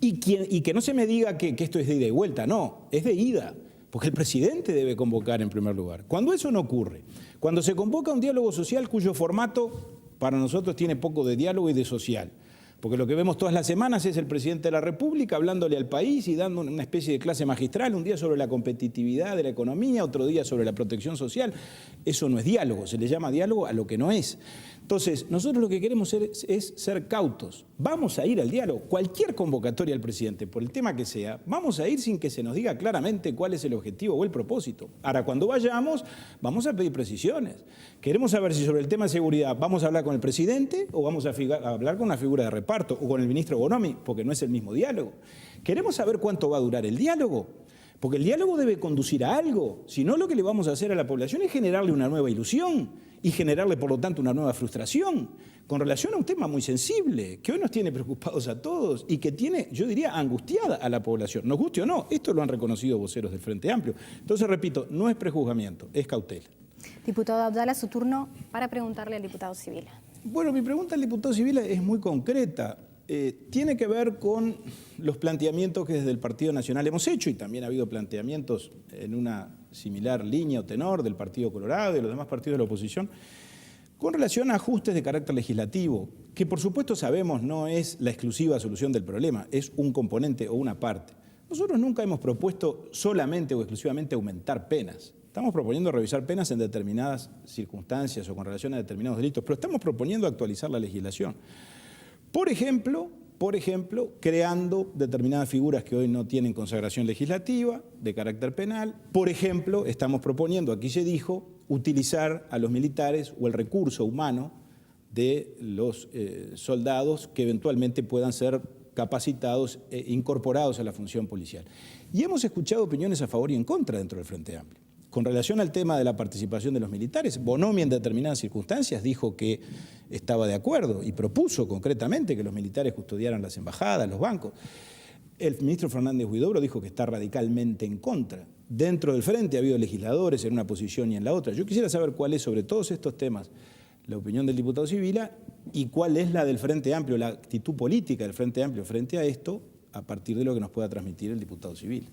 Y que no se me diga que esto es de ida y vuelta, no, es de ida, porque el presidente debe convocar en primer lugar. Cuando eso no ocurre, cuando se convoca un diálogo social cuyo formato para nosotros tiene poco de diálogo y de social, porque lo que vemos todas las semanas es el presidente de la República hablándole al país y dando una especie de clase magistral, un día sobre la competitividad de la economía, otro día sobre la protección social. Eso no es diálogo, se le llama diálogo a lo que no es. Entonces, nosotros lo que queremos es ser cautos. Vamos a ir al diálogo. Cualquier convocatoria al presidente, por el tema que sea, vamos a ir sin que se nos diga claramente cuál es el objetivo o el propósito. Ahora, cuando vayamos, vamos a pedir precisiones. Queremos saber si sobre el tema de seguridad vamos a hablar con el presidente o vamos a hablar con una figura de reparto o con el ministro Bonomi, porque no es el mismo diálogo. Queremos saber cuánto va a durar el diálogo, porque el diálogo debe conducir a algo. Si no, lo que le vamos a hacer a la población es generarle una nueva ilusión y generarle, por lo tanto, una nueva frustración con relación a un tema muy sensible, que hoy nos tiene preocupados a todos y que tiene, yo diría, angustiada a la población. Nos guste o no, esto lo han reconocido voceros del Frente Amplio. Entonces, repito, no es prejuzgamiento, es cautela. Diputado Abdala, su turno para preguntarle al diputado Sibila. Bueno, mi pregunta al diputado Sibila es muy concreta. Tiene que ver con los planteamientos que desde el Partido Nacional hemos hecho, y también ha habido planteamientos en una similar línea o tenor del Partido Colorado y de los demás partidos de la oposición, con relación a ajustes de carácter legislativo, que por supuesto sabemos no es la exclusiva solución del problema, es un componente o una parte. Nosotros nunca hemos propuesto solamente o exclusivamente aumentar penas. Estamos proponiendo revisar penas en determinadas circunstancias o con relación a determinados delitos, pero estamos proponiendo actualizar la legislación. Por ejemplo, creando determinadas figuras que hoy no tienen consagración legislativa de carácter penal. Por ejemplo, estamos proponiendo, aquí se dijo, utilizar a los militares o el recurso humano de los soldados que eventualmente puedan ser capacitados e incorporados a la función policial. Y hemos escuchado opiniones a favor y en contra dentro del Frente Amplio. Con relación al tema de la participación de los militares, Bonomi en determinadas circunstancias dijo que estaba de acuerdo y propuso concretamente que los militares custodiaran las embajadas, los bancos. El ministro Fernández Huidobro dijo que está radicalmente en contra. Dentro del Frente ha habido legisladores en una posición y en la otra. Yo quisiera saber cuál es sobre todos estos temas la opinión del diputado Sibila y cuál es la del Frente Amplio, la actitud política del Frente Amplio frente a esto, a partir de lo que nos pueda transmitir el diputado Sibila.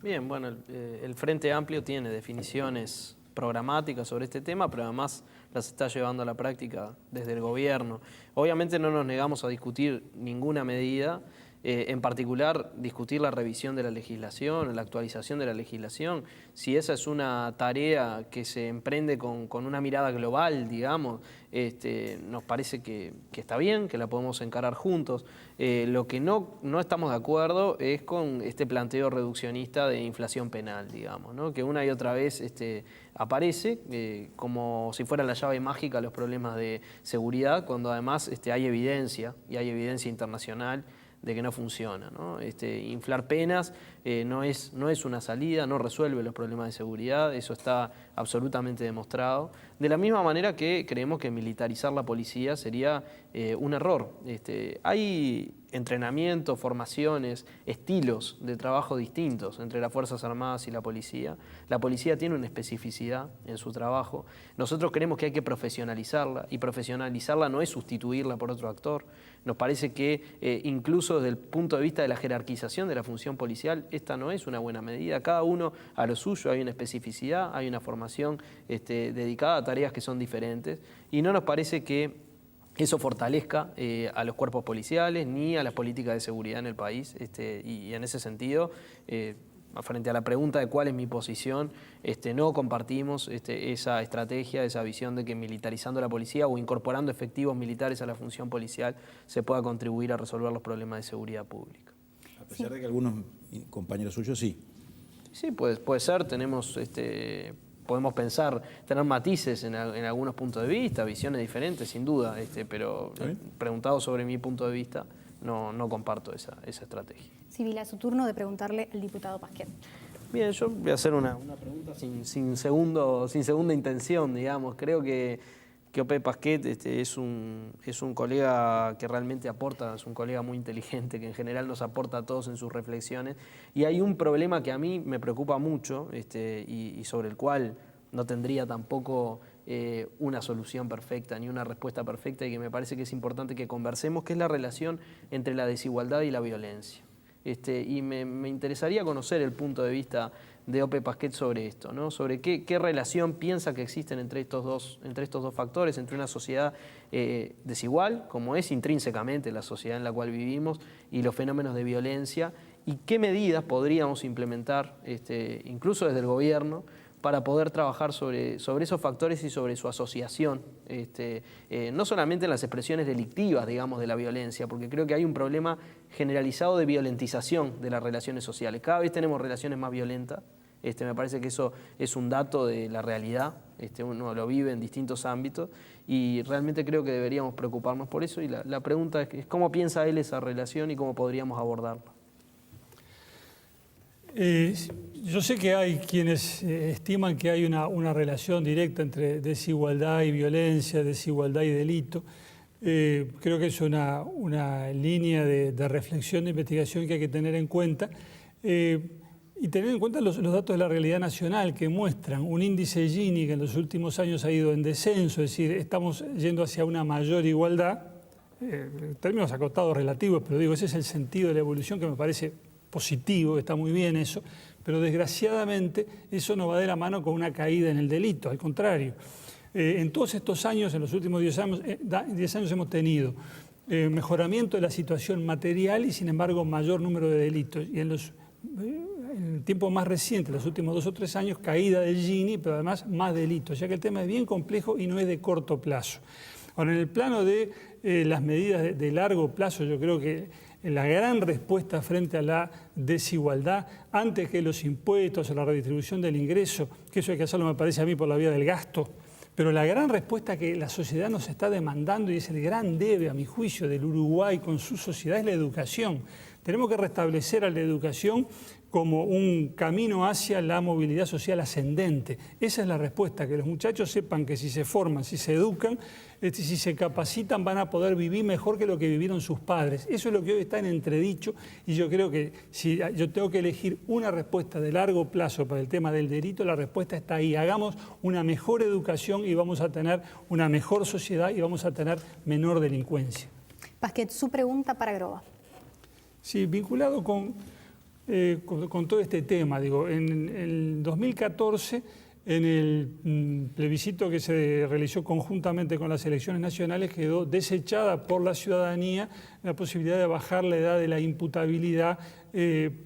Bien, bueno, el Frente Amplio tiene definiciones programáticas sobre este tema, pero además las está llevando a la práctica desde el gobierno. Obviamente no nos negamos a discutir ninguna medida, en particular discutir la revisión de la legislación, la actualización de la legislación. Si esa es una tarea que se emprende con una mirada global, digamos, nos parece que está bien, que la podemos encarar juntos. Lo que no estamos de acuerdo es con este planteo reduccionista de inflación penal, digamos, ¿no? Que una y otra vez aparece como si fuera la llave mágica a los problemas de seguridad, cuando además hay evidencia, y hay evidencia internacional, de que no funciona, ¿no? Inflar penas no es una salida, no resuelve los problemas de seguridad, eso está absolutamente demostrado. De la misma manera que creemos que militarizar la policía sería un error. Hay entrenamiento, formaciones, estilos de trabajo distintos entre las Fuerzas Armadas y la policía. La policía tiene una especificidad en su trabajo. Nosotros creemos que hay que profesionalizarla, y profesionalizarla no es sustituirla por otro actor. Nos parece que incluso desde el punto de vista de la jerarquización de la función policial, esta no es una buena medida. Cada uno a lo suyo, hay una especificidad, hay una formación dedicada a tareas que son diferentes, y no nos parece que eso fortalezca a los cuerpos policiales ni a las políticas de seguridad en el país. Y en ese sentido, frente a la pregunta de cuál es mi posición, no compartimos esa estrategia, esa visión de que militarizando la policía o incorporando efectivos militares a la función policial se pueda contribuir a resolver los problemas de seguridad pública. A pesar de que algunos compañeros suyos sí. Sí, puede ser, podemos pensar, tener matices en algunos puntos de vista, visiones diferentes, sin duda, pero preguntado sobre mi punto de vista, no comparto esa estrategia. Sibila, su turno de preguntarle al diputado Pasquet. Bien, yo voy a hacer una pregunta sin segunda intención, digamos. Creo que Ope Pasquet es un colega que realmente aporta, es un colega muy inteligente, que en general nos aporta a todos en sus reflexiones. Y hay un problema que a mí me preocupa mucho y sobre el cual no tendría tampoco una solución perfecta ni una respuesta perfecta, y que me parece que es importante que conversemos, que es la relación entre la desigualdad y la violencia. Y me interesaría conocer el punto de vista de Ope Pasquet sobre esto, ¿no? Sobre qué relación piensa que existen entre estos dos factores, entre una sociedad desigual, como es intrínsecamente la sociedad en la cual vivimos, y los fenómenos de violencia, y qué medidas podríamos implementar, incluso desde el gobierno, para poder trabajar sobre esos factores y sobre su asociación, no solamente en las expresiones delictivas, digamos, de la violencia, porque creo que hay un problema generalizado de violentización de las relaciones sociales. Cada vez tenemos relaciones más violentas. Me parece que eso es un dato de la realidad, uno lo vive en distintos ámbitos, y realmente creo que deberíamos preocuparnos por eso, y la pregunta es cómo piensa él esa relación y cómo podríamos abordarla. Yo sé que hay quienes estiman que hay una relación directa entre desigualdad y violencia, desigualdad y delito. Creo que es una línea de reflexión, de investigación que hay que tener en cuenta. Y tener en cuenta los datos de la realidad nacional, que muestran un índice Gini que en los últimos años ha ido en descenso, es decir, estamos yendo hacia una mayor igualdad, términos acotados relativos, pero digo, ese es el sentido de la evolución, que me parece positivo, está muy bien eso, pero desgraciadamente eso no va de la mano con una caída en el delito, al contrario. En todos estos años, en los últimos 10 años hemos tenido mejoramiento de la situación material y, sin embargo, mayor número de delitos. Y en el tiempo más reciente, los últimos 2 o 3 años, caída del Gini, pero además más delitos, ya que el tema es bien complejo y no es de corto plazo. Ahora, en el plano de las medidas de largo plazo, yo creo que la gran respuesta frente a la desigualdad, antes que los impuestos o la redistribución del ingreso, que eso hay que hacerlo, me parece a mí, por la vía del gasto, pero la gran respuesta que la sociedad nos está demandando, y es el gran debe, a mi juicio, del Uruguay con su sociedad, es la educación. Tenemos que restablecer a la educación como un camino hacia la movilidad social ascendente. Esa es la respuesta, que los muchachos sepan que si se forman, si se educan, si se capacitan, van a poder vivir mejor que lo que vivieron sus padres. Eso es lo que hoy está en entredicho, y yo creo que si yo tengo que elegir una respuesta de largo plazo para el tema del delito, la respuesta está ahí. Hagamos una mejor educación y vamos a tener una mejor sociedad y vamos a tener menor delincuencia. Pasquet, su pregunta para Groba. Sí, vinculado con todo este tema, digo, en el 2014, en el plebiscito que se realizó conjuntamente con las elecciones nacionales, quedó desechada por la ciudadanía la posibilidad de bajar la edad de la imputabilidad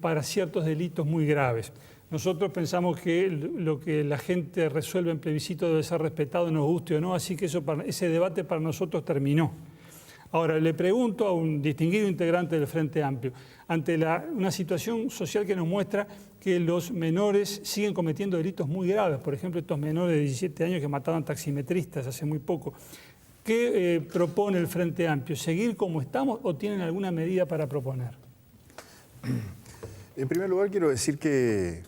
para ciertos delitos muy graves. Nosotros pensamos que lo que la gente resuelve en plebiscito debe ser respetado, nos guste o no, así que ese debate para nosotros terminó. Ahora, le pregunto a un distinguido integrante del Frente Amplio, ante una situación social que nos muestra que los menores siguen cometiendo delitos muy graves, por ejemplo, estos menores de 17 años que mataban taximetristas hace muy poco, ¿qué propone el Frente Amplio? ¿Seguir como estamos o tienen alguna medida para proponer? En primer lugar, quiero decir que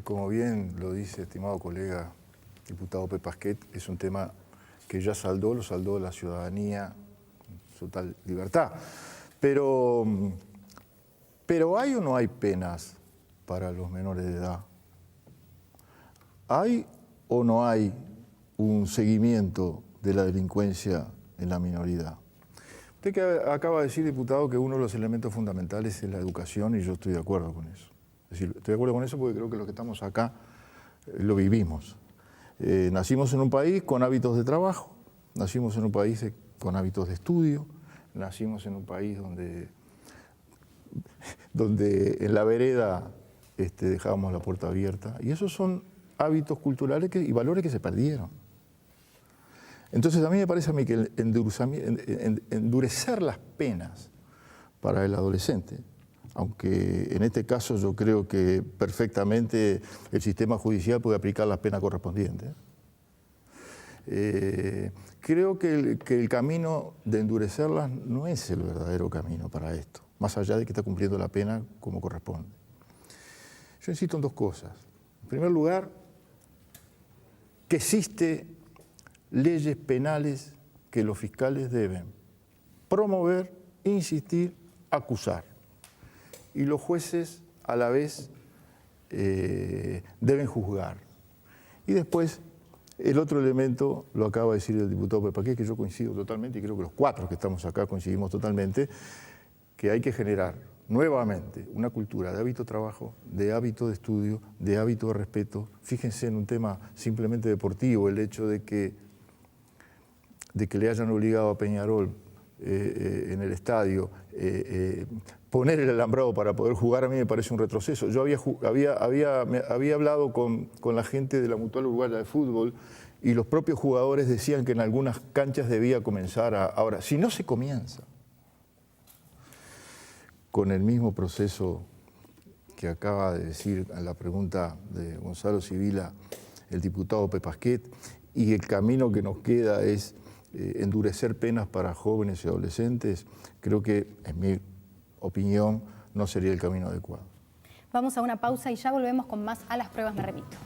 como bien lo dice estimado colega diputado Ope Pasquet, es un tema que ya lo saldó la ciudadanía, total libertad. Pero ¿hay o no hay penas para los menores de edad? ¿Hay o no hay un seguimiento de la delincuencia en la minoridad? Usted que acaba de decir, diputado, que uno de los elementos fundamentales es la educación, y yo estoy de acuerdo con eso. Es decir, estoy de acuerdo con eso porque creo que los que estamos acá lo vivimos. Nacimos en un país con hábitos de trabajo, nacimos en un país con hábitos de estudio, nacimos en un país donde en la vereda dejábamos la puerta abierta, y esos son hábitos culturales y valores que se perdieron. Entonces a mí me parece que endurecer las penas para el adolescente, aunque en este caso yo creo que perfectamente el sistema judicial puede aplicar la pena correspondiente, creo que el camino de endurecerlas no es el verdadero camino para esto, más allá de que está cumpliendo la pena como corresponde. Yo insisto en dos cosas. En primer lugar, que existen leyes penales que los fiscales deben promover, insistir, acusar. Y los jueces a la vez deben juzgar. Y después, el otro elemento, lo acaba de decir el diputado Pepaqué, que yo coincido totalmente, y creo que los cuatro que estamos acá coincidimos totalmente, que hay que generar nuevamente una cultura de hábito de trabajo, de hábito de estudio, de hábito de respeto. Fíjense en un tema simplemente deportivo, el hecho de que le hayan obligado a Peñarol en el estadio poner el alambrado para poder jugar, a mí me parece un retroceso. Yo había hablado con la gente de la Mutual Uruguaya de Fútbol y los propios jugadores decían que en algunas canchas debía comenzar ahora. Si no se comienza con el mismo proceso que acaba de decir en la pregunta de Gonzalo Sibila el diputado Pepasquet, y el camino que nos queda es endurecer penas para jóvenes y adolescentes, creo que, en mi opinión, no sería el camino adecuado. Vamos a una pausa y ya volvemos con más A las Pruebas Me Remito.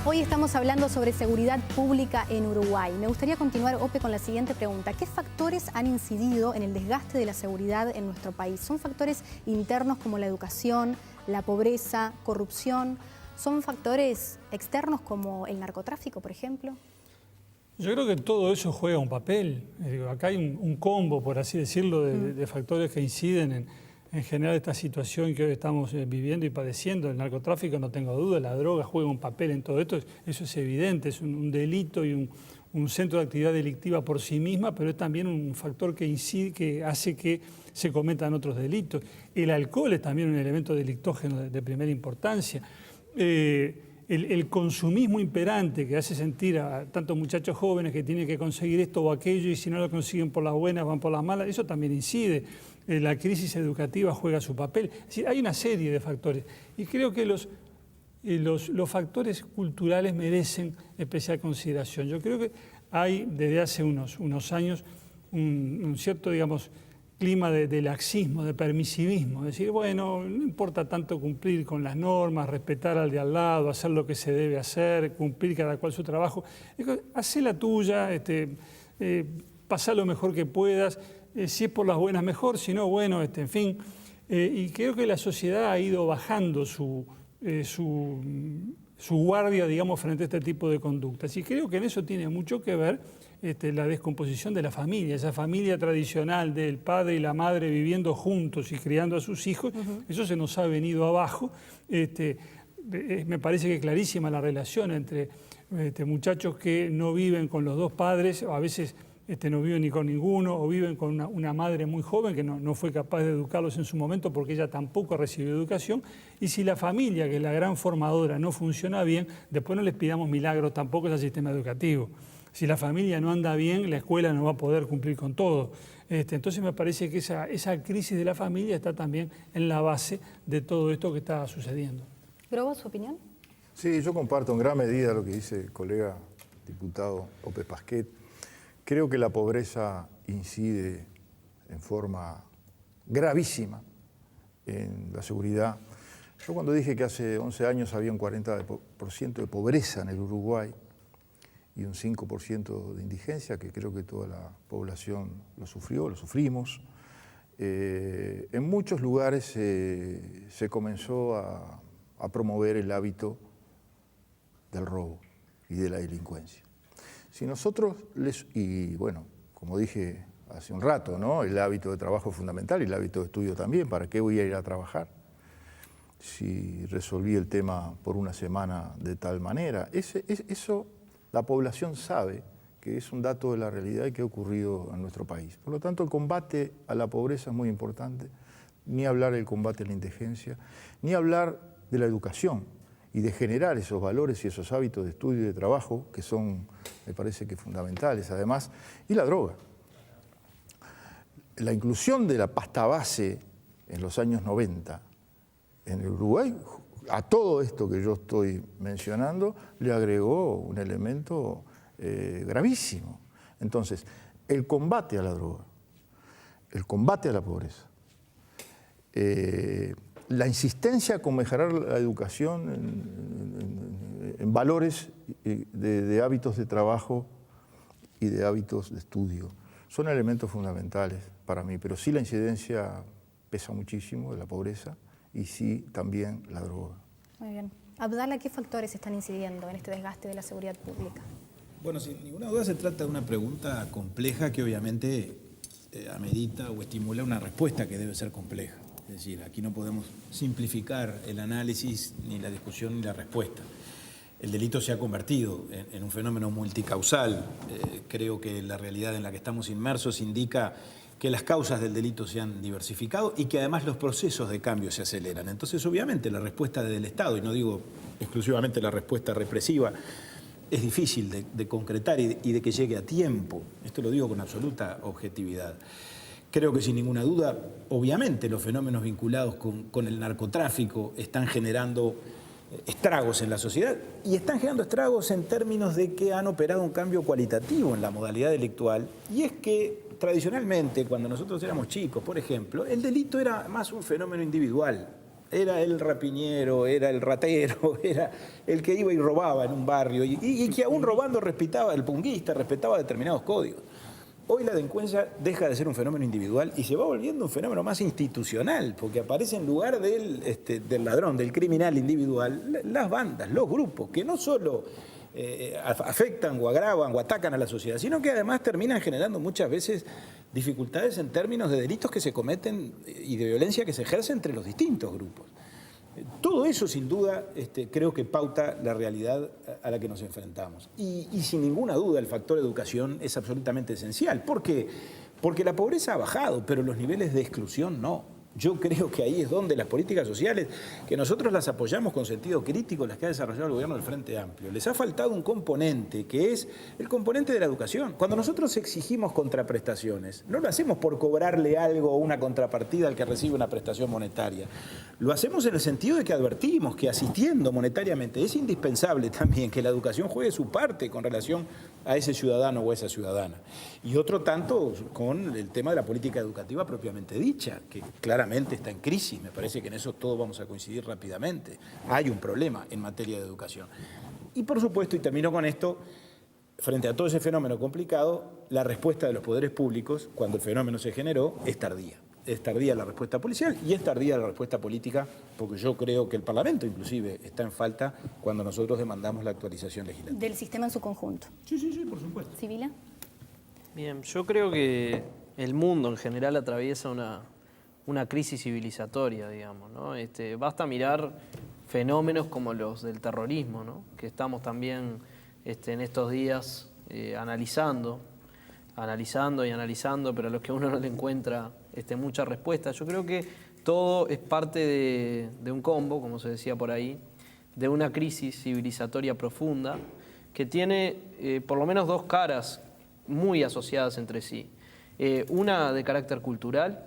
Hoy estamos hablando sobre seguridad pública en Uruguay. Me gustaría continuar, Ope, con la siguiente pregunta. ¿Qué factores han incidido en el desgaste de la seguridad en nuestro país? ¿Son factores internos como la educación, la pobreza, corrupción? ¿Son factores externos como el narcotráfico, por ejemplo? Yo creo que todo eso juega un papel. Acá hay un combo, por así decirlo, de factores que inciden en generar esta situación que hoy estamos viviendo y padeciendo. El narcotráfico, no tengo duda, la droga juega un papel en todo esto, eso es evidente, es un delito y un centro de actividad delictiva por sí misma, pero es también un factor que incide, que hace que se cometan otros delitos. El alcohol es también un elemento delictógeno de primera importancia. El consumismo imperante que hace sentir a tantos muchachos jóvenes que tienen que conseguir esto o aquello y si no lo consiguen por las buenas van por las malas, eso también incide. La crisis educativa juega su papel. Es decir, hay una serie de factores y creo que los factores culturales merecen especial consideración. Yo creo que hay desde hace unos años un cierto, digamos, clima de laxismo, de permisivismo, es decir, bueno, no importa tanto cumplir con las normas, respetar al de al lado, hacer lo que se debe hacer, cumplir cada cual su trabajo, hacé la tuya, pasá lo mejor que puedas, si es por las buenas mejor, si no, bueno, en fin. Y creo que la sociedad ha ido bajando su guardia, digamos, frente a este tipo de conductas. Y creo que en eso tiene mucho que ver la descomposición de la familia, esa familia tradicional del padre y la madre viviendo juntos y criando a sus hijos, eso se nos ha venido abajo. Me parece que es clarísima la relación entre muchachos que no viven con los dos padres, o a veces no viven ni con ninguno, o viven con una madre muy joven que no fue capaz de educarlos en su momento porque ella tampoco recibió educación. Y si la familia, que es la gran formadora, no funciona bien, después no les pidamos milagros tampoco al sistema educativo. Si la familia no anda bien, la escuela no va a poder cumplir con todo. Entonces me parece que esa crisis de la familia está también en la base de todo esto que está sucediendo. ¿Grobo, su opinión? Sí, yo comparto en gran medida lo que dice el colega diputado López Pasquet. Creo que la pobreza incide en forma gravísima en la seguridad. Yo cuando dije que hace 11 años había un 40% de pobreza en el Uruguay y un 5% de indigencia, que creo que toda la población lo sufrimos, en muchos lugares se comenzó a promover el hábito del robo y de la delincuencia. Si nosotros y bueno, como dije hace un rato, ¿no? El hábito de trabajo es fundamental y el hábito de estudio también. ¿Para qué voy a ir a trabajar si resolví el tema por una semana de tal manera? Eso la población sabe que es un dato de la realidad y que ha ocurrido en nuestro país. Por lo tanto, el combate a la pobreza es muy importante, ni hablar del combate a la indigencia, ni hablar de la educación y de generar esos valores y esos hábitos de estudio y de trabajo que son, me parece que fundamentales además, y la droga. La inclusión de la pasta base en los años 90 en el Uruguay, a todo esto que yo estoy mencionando, le agregó un elemento gravísimo. Entonces, el combate a la droga, el combate a la pobreza, la insistencia con mejorar la educación en valores de hábitos de trabajo y de hábitos de estudio, son elementos fundamentales para mí, pero sí la incidencia pesa muchísimo de la pobreza y sí también la droga. Muy bien. Abdala, ¿qué factores están incidiendo en este desgaste de la seguridad pública? Bueno, sin ninguna duda se trata de una pregunta compleja que obviamente amerita o estimula una respuesta que debe ser compleja. Es decir, aquí no podemos simplificar el análisis, ni la discusión, ni la respuesta. El delito se ha convertido en un fenómeno multicausal. Creo que la realidad en la que estamos inmersos indica que las causas del delito se han diversificado y que además los procesos de cambio se aceleran. Entonces, obviamente, la respuesta del Estado, y no digo exclusivamente la respuesta represiva, es difícil de concretar y de que llegue a tiempo. Esto lo digo con absoluta objetividad. Creo que sin ninguna duda, obviamente, los fenómenos vinculados con el narcotráfico están generando estragos en la sociedad y están generando estragos en términos de que han operado un cambio cualitativo en la modalidad delictual, y es que tradicionalmente, cuando nosotros éramos chicos, por ejemplo, el delito era más un fenómeno individual. Era el rapiñero, era el ratero, era el que iba y robaba en un barrio y que aún robando respetaba, el punguista respetaba determinados códigos. Hoy la delincuencia deja de ser un fenómeno individual y se va volviendo un fenómeno más institucional, porque aparece en lugar del ladrón, del criminal individual, las bandas, los grupos, que no solo afectan o agravan o atacan a la sociedad, sino que además terminan generando muchas veces dificultades en términos de delitos que se cometen y de violencia que se ejerce entre los distintos grupos. Todo eso, sin duda, creo que pauta la realidad a la que nos enfrentamos. Y sin ninguna duda el factor educación es absolutamente esencial. ¿Por qué? Porque la pobreza ha bajado, pero los niveles de exclusión no. Yo creo que ahí es donde las políticas sociales, que nosotros las apoyamos con sentido crítico, las que ha desarrollado el gobierno del Frente Amplio, les ha faltado un componente, que es el componente de la educación. Cuando nosotros exigimos contraprestaciones, no lo hacemos por cobrarle algo o una contrapartida al que recibe una prestación monetaria. Lo hacemos en el sentido de que advertimos que asistiendo monetariamente es indispensable también que la educación juegue su parte con relación a ese ciudadano o a esa ciudadana. Y otro tanto con el tema de la política educativa propiamente dicha, que claramente está en crisis. Me parece que en eso todos vamos a coincidir rápidamente. Hay un problema en materia de educación. Y por supuesto, y termino con esto, frente a todo ese fenómeno complicado, la respuesta de los poderes públicos, cuando el fenómeno se generó, es tardía. Es tardía la respuesta policial y es tardía la respuesta política, porque yo creo que el Parlamento inclusive está en falta cuando nosotros demandamos la actualización legislativa. Del sistema en su conjunto. Sí, por supuesto. ¿Sibila? Bien, yo creo que el mundo en general atraviesa una crisis civilizatoria, digamos, ¿no? Basta mirar fenómenos como los del terrorismo, ¿no? Que estamos también en estos días analizando, pero a los que uno no le encuentra mucha respuesta. Yo creo que todo es parte de un combo, como se decía por ahí, de una crisis civilizatoria profunda que tiene por lo menos dos caras muy asociadas entre sí. Una de carácter cultural,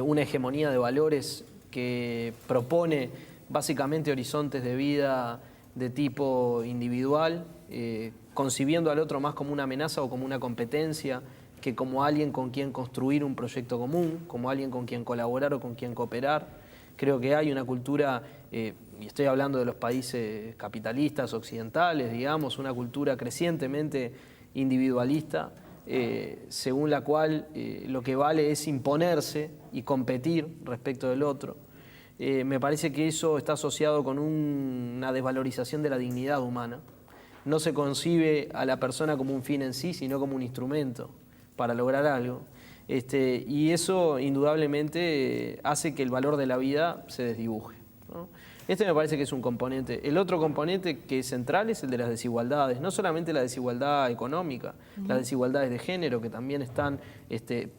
una hegemonía de valores que propone básicamente horizontes de vida de tipo individual, concibiendo al otro más como una amenaza o como una competencia, que como alguien con quien construir un proyecto común, como alguien con quien colaborar o con quien cooperar. Creo que hay una cultura, y estoy hablando de los países capitalistas occidentales, digamos, una cultura crecientemente individualista, según la cual lo que vale es imponerse y competir respecto del otro. Me parece que eso está asociado con una desvalorización de la dignidad humana. No se concibe a la persona como un fin en sí, sino como un instrumento para lograr algo. Y eso indudablemente hace que el valor de la vida se desdibuje, ¿no? Este me parece que es un componente. El otro componente que es central es el de las desigualdades, no solamente la desigualdad económica, las desigualdades de género, que también están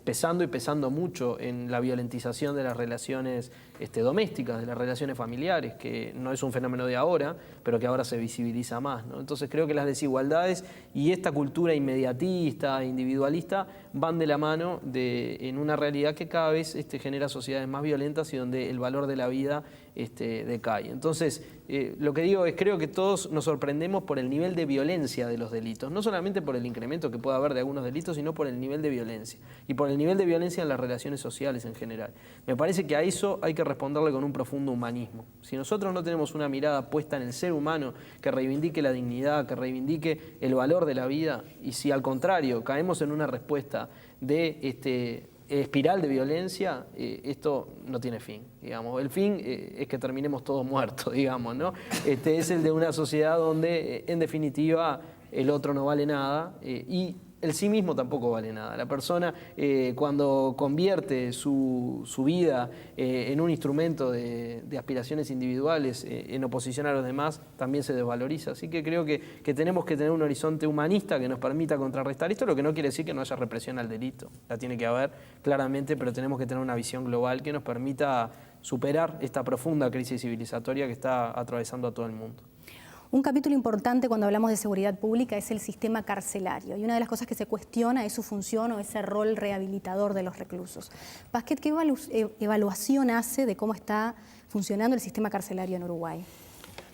pesando y pesando mucho en la violentización de las relaciones domésticas, de las relaciones familiares, que no es un fenómeno de ahora, pero que ahora se visibiliza más, ¿no? Entonces creo que las desigualdades y esta cultura inmediatista, individualista, van de la mano en una realidad que cada vez genera sociedades más violentas y donde el valor de la vida decae. Entonces, lo que digo es, creo que todos nos sorprendemos por el nivel de violencia de los delitos, no solamente por el incremento que pueda haber de algunos delitos, sino por el nivel de violencia y por el nivel de violencia en las relaciones sociales en general. Me parece que a eso hay que responderle con un profundo humanismo. Si nosotros no tenemos una mirada puesta en el ser humano que reivindique la dignidad, que reivindique el valor de la vida, y si al contrario caemos en una respuesta de espiral de violencia, esto no tiene fin, digamos. El fin es que terminemos todos muertos, digamos, ¿no? Es el de una sociedad donde, en definitiva, el otro no vale nada y el sí mismo tampoco vale nada. La persona, cuando convierte su vida en un instrumento de aspiraciones individuales en oposición a los demás, también se desvaloriza. Así que creo que tenemos que tener un horizonte humanista que nos permita contrarrestar esto, lo que no quiere decir que no haya represión al delito. La tiene que haber, claramente, pero tenemos que tener una visión global que nos permita superar esta profunda crisis civilizatoria que está atravesando a todo el mundo. Un capítulo importante cuando hablamos de seguridad pública es el sistema carcelario, y una de las cosas que se cuestiona es su función o ese rol rehabilitador de los reclusos. Pasquet, ¿qué evaluación hace de cómo está funcionando el sistema carcelario en Uruguay?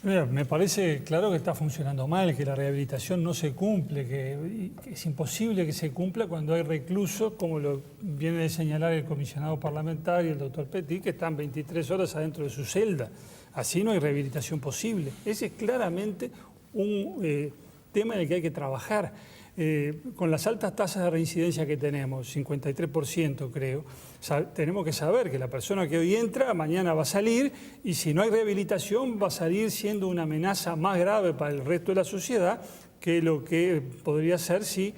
Mira, me parece claro que está funcionando mal, que la rehabilitación no se cumple, que es imposible que se cumpla cuando hay reclusos, como lo viene de señalar el comisionado parlamentario, el doctor Petit, que están 23 horas adentro de su celda. Así no hay rehabilitación posible. Ese es claramente un tema en el que hay que trabajar. Con las altas tasas de reincidencia que tenemos, 53% creo, tenemos que saber que la persona que hoy entra, mañana va a salir, y si no hay rehabilitación va a salir siendo una amenaza más grave para el resto de la sociedad que lo que podría ser si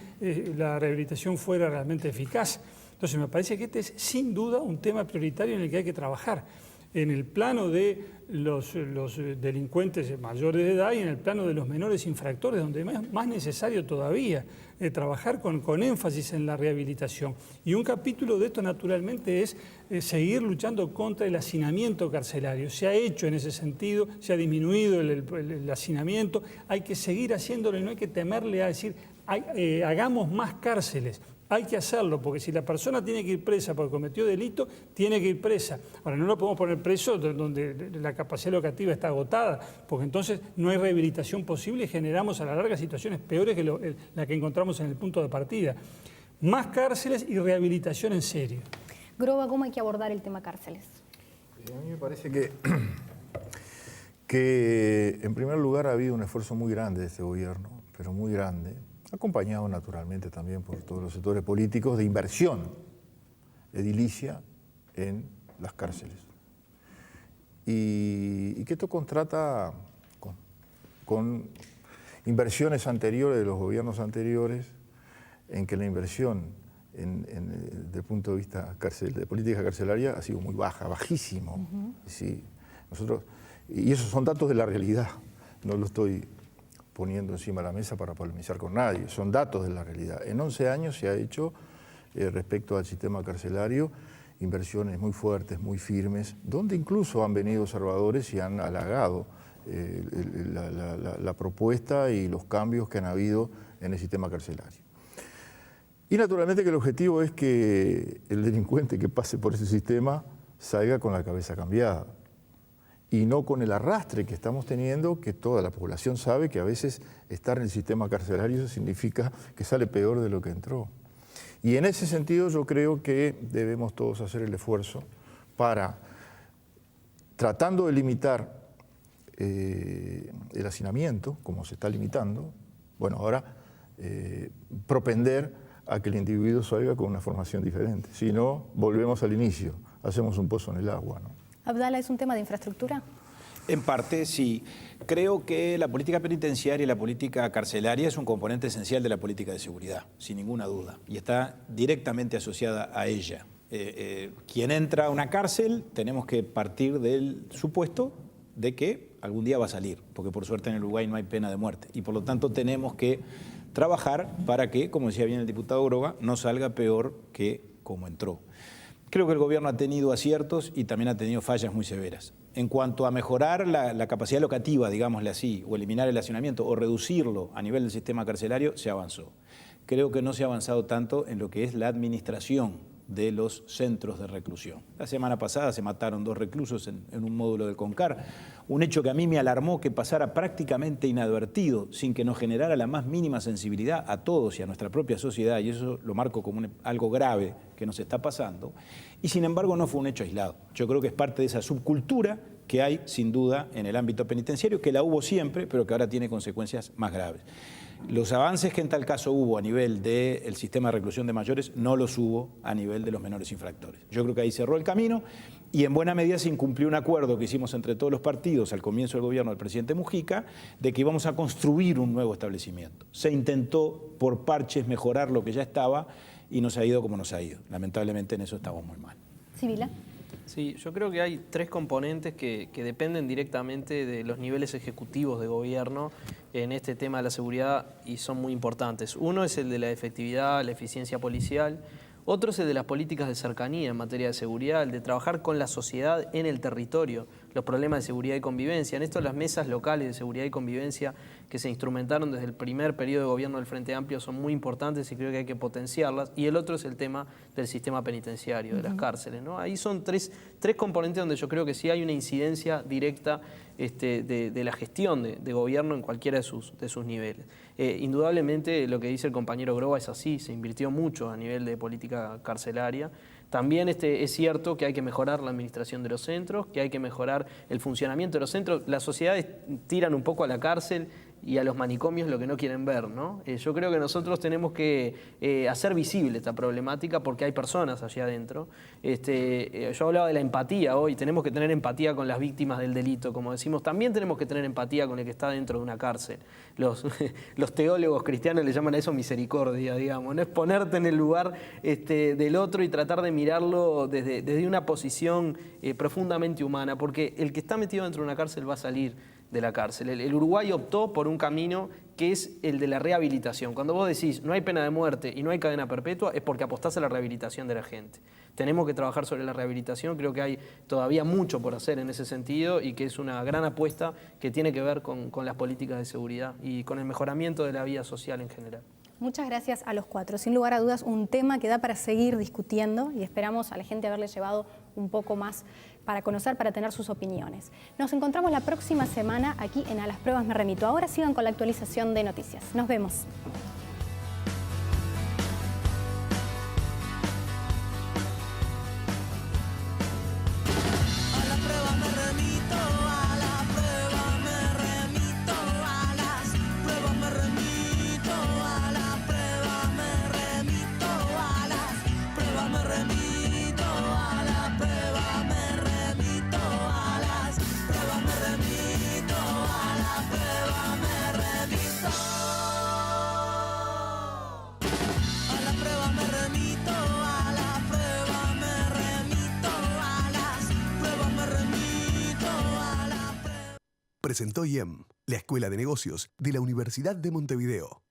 la rehabilitación fuera realmente eficaz. Entonces me parece que este es sin duda un tema prioritario en el que hay que trabajar, en el plano de los delincuentes mayores de edad y en el plano de los menores infractores, donde es más necesario todavía trabajar con énfasis en la rehabilitación. Y un capítulo de esto, naturalmente, es seguir luchando contra el hacinamiento carcelario. Se ha hecho en ese sentido, se ha disminuido el hacinamiento, hay que seguir haciéndolo y no hay que temerle a decir, hagamos más cárceles. Hay que hacerlo, porque si la persona tiene que ir presa porque cometió delito, tiene que ir presa. Ahora, no lo podemos poner preso donde la capacidad locativa está agotada, porque entonces no hay rehabilitación posible y generamos a la larga situaciones peores que la que encontramos en el punto de partida. Más cárceles y rehabilitación en serio. Groba, ¿cómo hay que abordar el tema cárceles? A mí me parece que en primer lugar ha habido un esfuerzo muy grande de este gobierno, pero muy grande, acompañado naturalmente también por todos los sectores políticos, de inversión edilicia en las cárceles. Y que esto contrata con inversiones anteriores de los gobiernos anteriores, en que la inversión desde el punto de vista de política carcelaria ha sido muy baja, bajísimo. Sí, y esos son datos de la realidad, no lo estoy poniendo encima de la mesa para polemizar con nadie, son datos de la realidad. En 11 años se ha hecho, respecto al sistema carcelario, inversiones muy fuertes, muy firmes, donde incluso han venido observadores y han halagado la propuesta y los cambios que han habido en el sistema carcelario. Y naturalmente que el objetivo es que el delincuente que pase por ese sistema salga con la cabeza cambiada y no con el arrastre que estamos teniendo, que toda la población sabe que a veces estar en el sistema carcelario significa que sale peor de lo que entró. Y en ese sentido yo creo que debemos todos hacer el esfuerzo para, tratando de limitar el hacinamiento, como se está limitando, bueno, ahora propender a que el individuo salga con una formación diferente. Si no, volvemos al inicio, hacemos un pozo en el agua, ¿no? Abdala, ¿es un tema de infraestructura? En parte, sí. Creo que la política penitenciaria y la política carcelaria es un componente esencial de la política de seguridad, sin ninguna duda, y está directamente asociada a ella. Quien entra a una cárcel, tenemos que partir del supuesto de que algún día va a salir, porque por suerte en el Uruguay no hay pena de muerte, y por lo tanto tenemos que trabajar para que, como decía bien el diputado Groba, no salga peor que como entró. Creo que el gobierno ha tenido aciertos y también ha tenido fallas muy severas. En cuanto a mejorar la capacidad locativa, digámosle así, o eliminar el hacinamiento, o reducirlo a nivel del sistema carcelario, se avanzó. Creo que no se ha avanzado tanto en lo que es la administración de los centros de reclusión. La semana pasada se mataron 2 reclusos en un módulo del CONCAR, un hecho que a mí me alarmó que pasara prácticamente inadvertido, sin que nos generara la más mínima sensibilidad a todos y a nuestra propia sociedad, y eso lo marco como algo grave que nos está pasando, y sin embargo no fue un hecho aislado. Yo creo que es parte de esa subcultura que hay, sin duda, en el ámbito penitenciario, que la hubo siempre, pero que ahora tiene consecuencias más graves. Los avances que en tal caso hubo a nivel del sistema de reclusión de mayores no los hubo a nivel de los menores infractores. Yo creo que ahí cerró el camino y en buena medida se incumplió un acuerdo que hicimos entre todos los partidos al comienzo del gobierno del presidente Mujica de que íbamos a construir un nuevo establecimiento. Se intentó por parches mejorar lo que ya estaba y nos ha ido como nos ha ido. Lamentablemente en eso estamos muy mal. Sibila. Sí, yo creo que hay 3 componentes que dependen directamente de los niveles ejecutivos de gobierno en este tema de la seguridad y son muy importantes. Uno es el de la efectividad, la eficiencia policial. Otro es el de las políticas de cercanía en materia de seguridad, el de trabajar con la sociedad en el territorio, los problemas de seguridad y convivencia. En esto las mesas locales de seguridad y convivencia que se instrumentaron desde el primer periodo de gobierno del Frente Amplio son muy importantes y creo que hay que potenciarlas. Y el otro es el tema del sistema penitenciario, de las cárceles, ¿no? Ahí son tres componentes donde yo creo que sí hay una incidencia directa de la gestión de gobierno en cualquiera de sus niveles. Indudablemente lo que dice el compañero Groba es así, se invirtió mucho a nivel de política carcelaria. También es cierto que hay que mejorar la administración de los centros, que hay que mejorar el funcionamiento de los centros. Las sociedades tiran un poco a la cárcel y a los manicomios lo que no quieren ver, ¿no? Yo creo que nosotros tenemos que hacer visible esta problemática porque hay personas allá adentro. Yo hablaba de la empatía hoy, tenemos que tener empatía con las víctimas del delito, como decimos. También tenemos que tener empatía con el que está dentro de una cárcel. Los teólogos cristianos le llaman a eso misericordia, digamos, ¿no? Es ponerte en el lugar del otro y tratar de mirarlo desde una posición profundamente humana, porque el que está metido dentro de una cárcel va a salir de la cárcel. El Uruguay optó por un camino que es el de la rehabilitación. Cuando vos decís no hay pena de muerte y no hay cadena perpetua, es porque apostás a la rehabilitación de la gente. Tenemos que trabajar sobre la rehabilitación, creo que hay todavía mucho por hacer en ese sentido y que es una gran apuesta que tiene que ver con las políticas de seguridad y con el mejoramiento de la vida social en general. Muchas gracias a los 4. Sin lugar a dudas, un tema que da para seguir discutiendo y esperamos a la gente haberle llevado un poco más para conocer, para tener sus opiniones. Nos encontramos la próxima semana aquí en A las Pruebas Me Remito. Ahora sigan con la actualización de noticias. Nos vemos. Presentó IEM, la Escuela de Negocios de la Universidad de Montevideo.